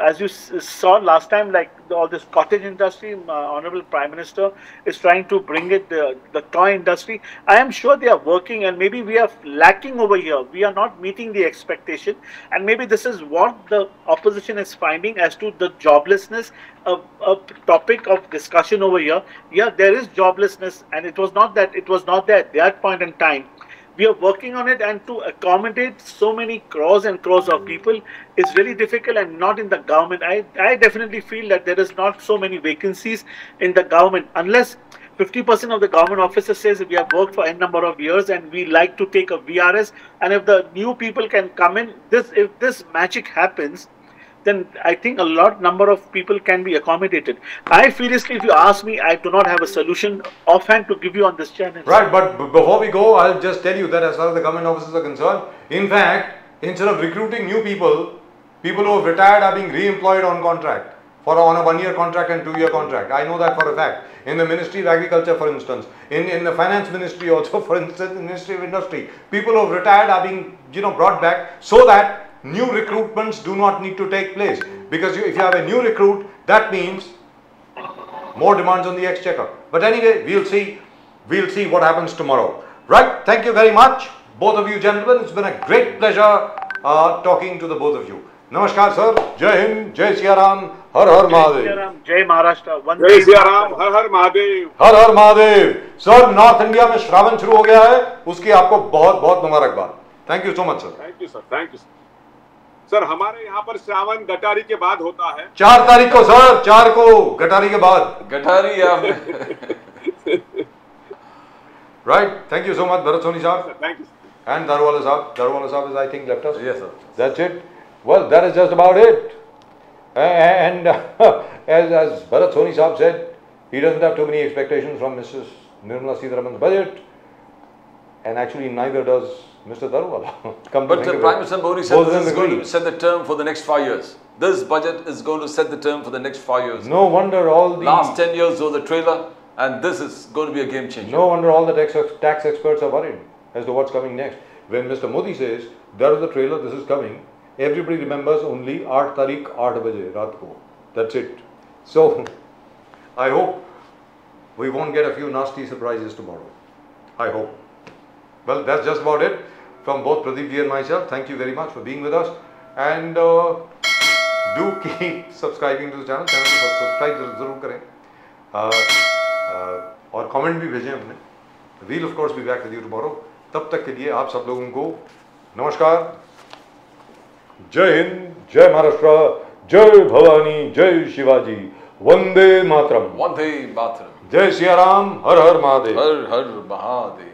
Speaker 5: as you saw last time, like all this cottage industry, Honorable Prime Minister is trying to bring it, the toy industry. I am sure they are working, and maybe we are lacking over here. We are not meeting the expectation, and maybe this is what the opposition is finding as to the joblessness, a topic of discussion over here. Yeah, there is joblessness, and it was not that there at that point in time. We are working on it, and to accommodate so many crores and crores of people is really difficult, and not in the government. I definitely feel that there is not so many vacancies in the government unless 50% of the government officers says we have worked for n number of years and we like to take a VRS, and if the new people can come in, if this magic happens, then I think a lot number of people can be accommodated. I seriously, if you ask me, I do not have a solution offhand to give you on this channel.
Speaker 2: Right, but before we go, I'll just tell you that as far as the government officers are concerned, in fact, instead of recruiting new people, people who have retired are being re-employed on contract, on a 1-year contract and 2-year contract. I know that for a fact. In the Ministry of Agriculture, for instance, in the Finance Ministry also, for instance, in the Ministry of Industry, people who have retired are being, brought back so that new recruitments do not need to take place. Because if you have a new recruit, that means more demands on the exchequer. But anyway, we'll see what happens tomorrow. Right, thank you very much, both of you gentlemen. It's been a great pleasure talking to the both of you. Namaskar sir, Jai Hind, Jai Siya Ram, Har Har Mahadev.
Speaker 5: Jai Maharashtra.
Speaker 3: जय सिया राम, हर हर महादेव।
Speaker 2: हर हर Mahadev. Sir, north India में श्रावण शुरू हो गया है, उसकी आपको बहुत बहुत मुबारकबाद। Thank you so much sir.
Speaker 3: Thank you sir, thank you sir. हमारे यहाँ पर श्रावण गटारी के बाद होता है
Speaker 2: 4 तारीख को सर, 4 को गटारी के बाद।
Speaker 1: गटारी या
Speaker 2: Right, thank you so much Bharat Soni Sahab.
Speaker 3: Thank you.
Speaker 2: And Daruwala Sahab. Daruwala Sahab is, I think, left us.
Speaker 1: Yes, sir.
Speaker 2: That's it. Well, that is just about it. And as Bharat Soni Sahab said, he doesn't have too many expectations from Mrs. Nirmala Sitharaman's budget. And actually, neither does Mr. Daruwala.
Speaker 1: But the Prime Minister Modi said this is going to set the term for the next 5 years. This budget is going to set the term for the next 5 years.
Speaker 2: No wonder all the
Speaker 1: Last 10 years was the trailer, and this is going to be a game changer.
Speaker 2: No wonder all the tax experts are worried as to what's coming next. When Mr. Modi says, there is the trailer, this is coming, everybody remembers only 8 Tariq, 8 baje, raat ko. That's it. So, I hope we won't get a few nasty surprises tomorrow. I hope. Well, that's just about it. From both Pradeep ji and myself, thank you very much for being with us. And do keep subscribing to the channel. Channel को subscribe जरूर करें. और comment भी भेजें हमने. We'll of course be back with you tomorrow. तब तक के लिए आप सब लोगों को नमस्कार. जय हिंद, जय महाराष्ट्र, जय भवानी, जय शिवाजी, वंदे मातरम.
Speaker 1: Vande Mataram.
Speaker 2: जय सिया राम, हर हर महादेव.
Speaker 1: Har Har Mahadev.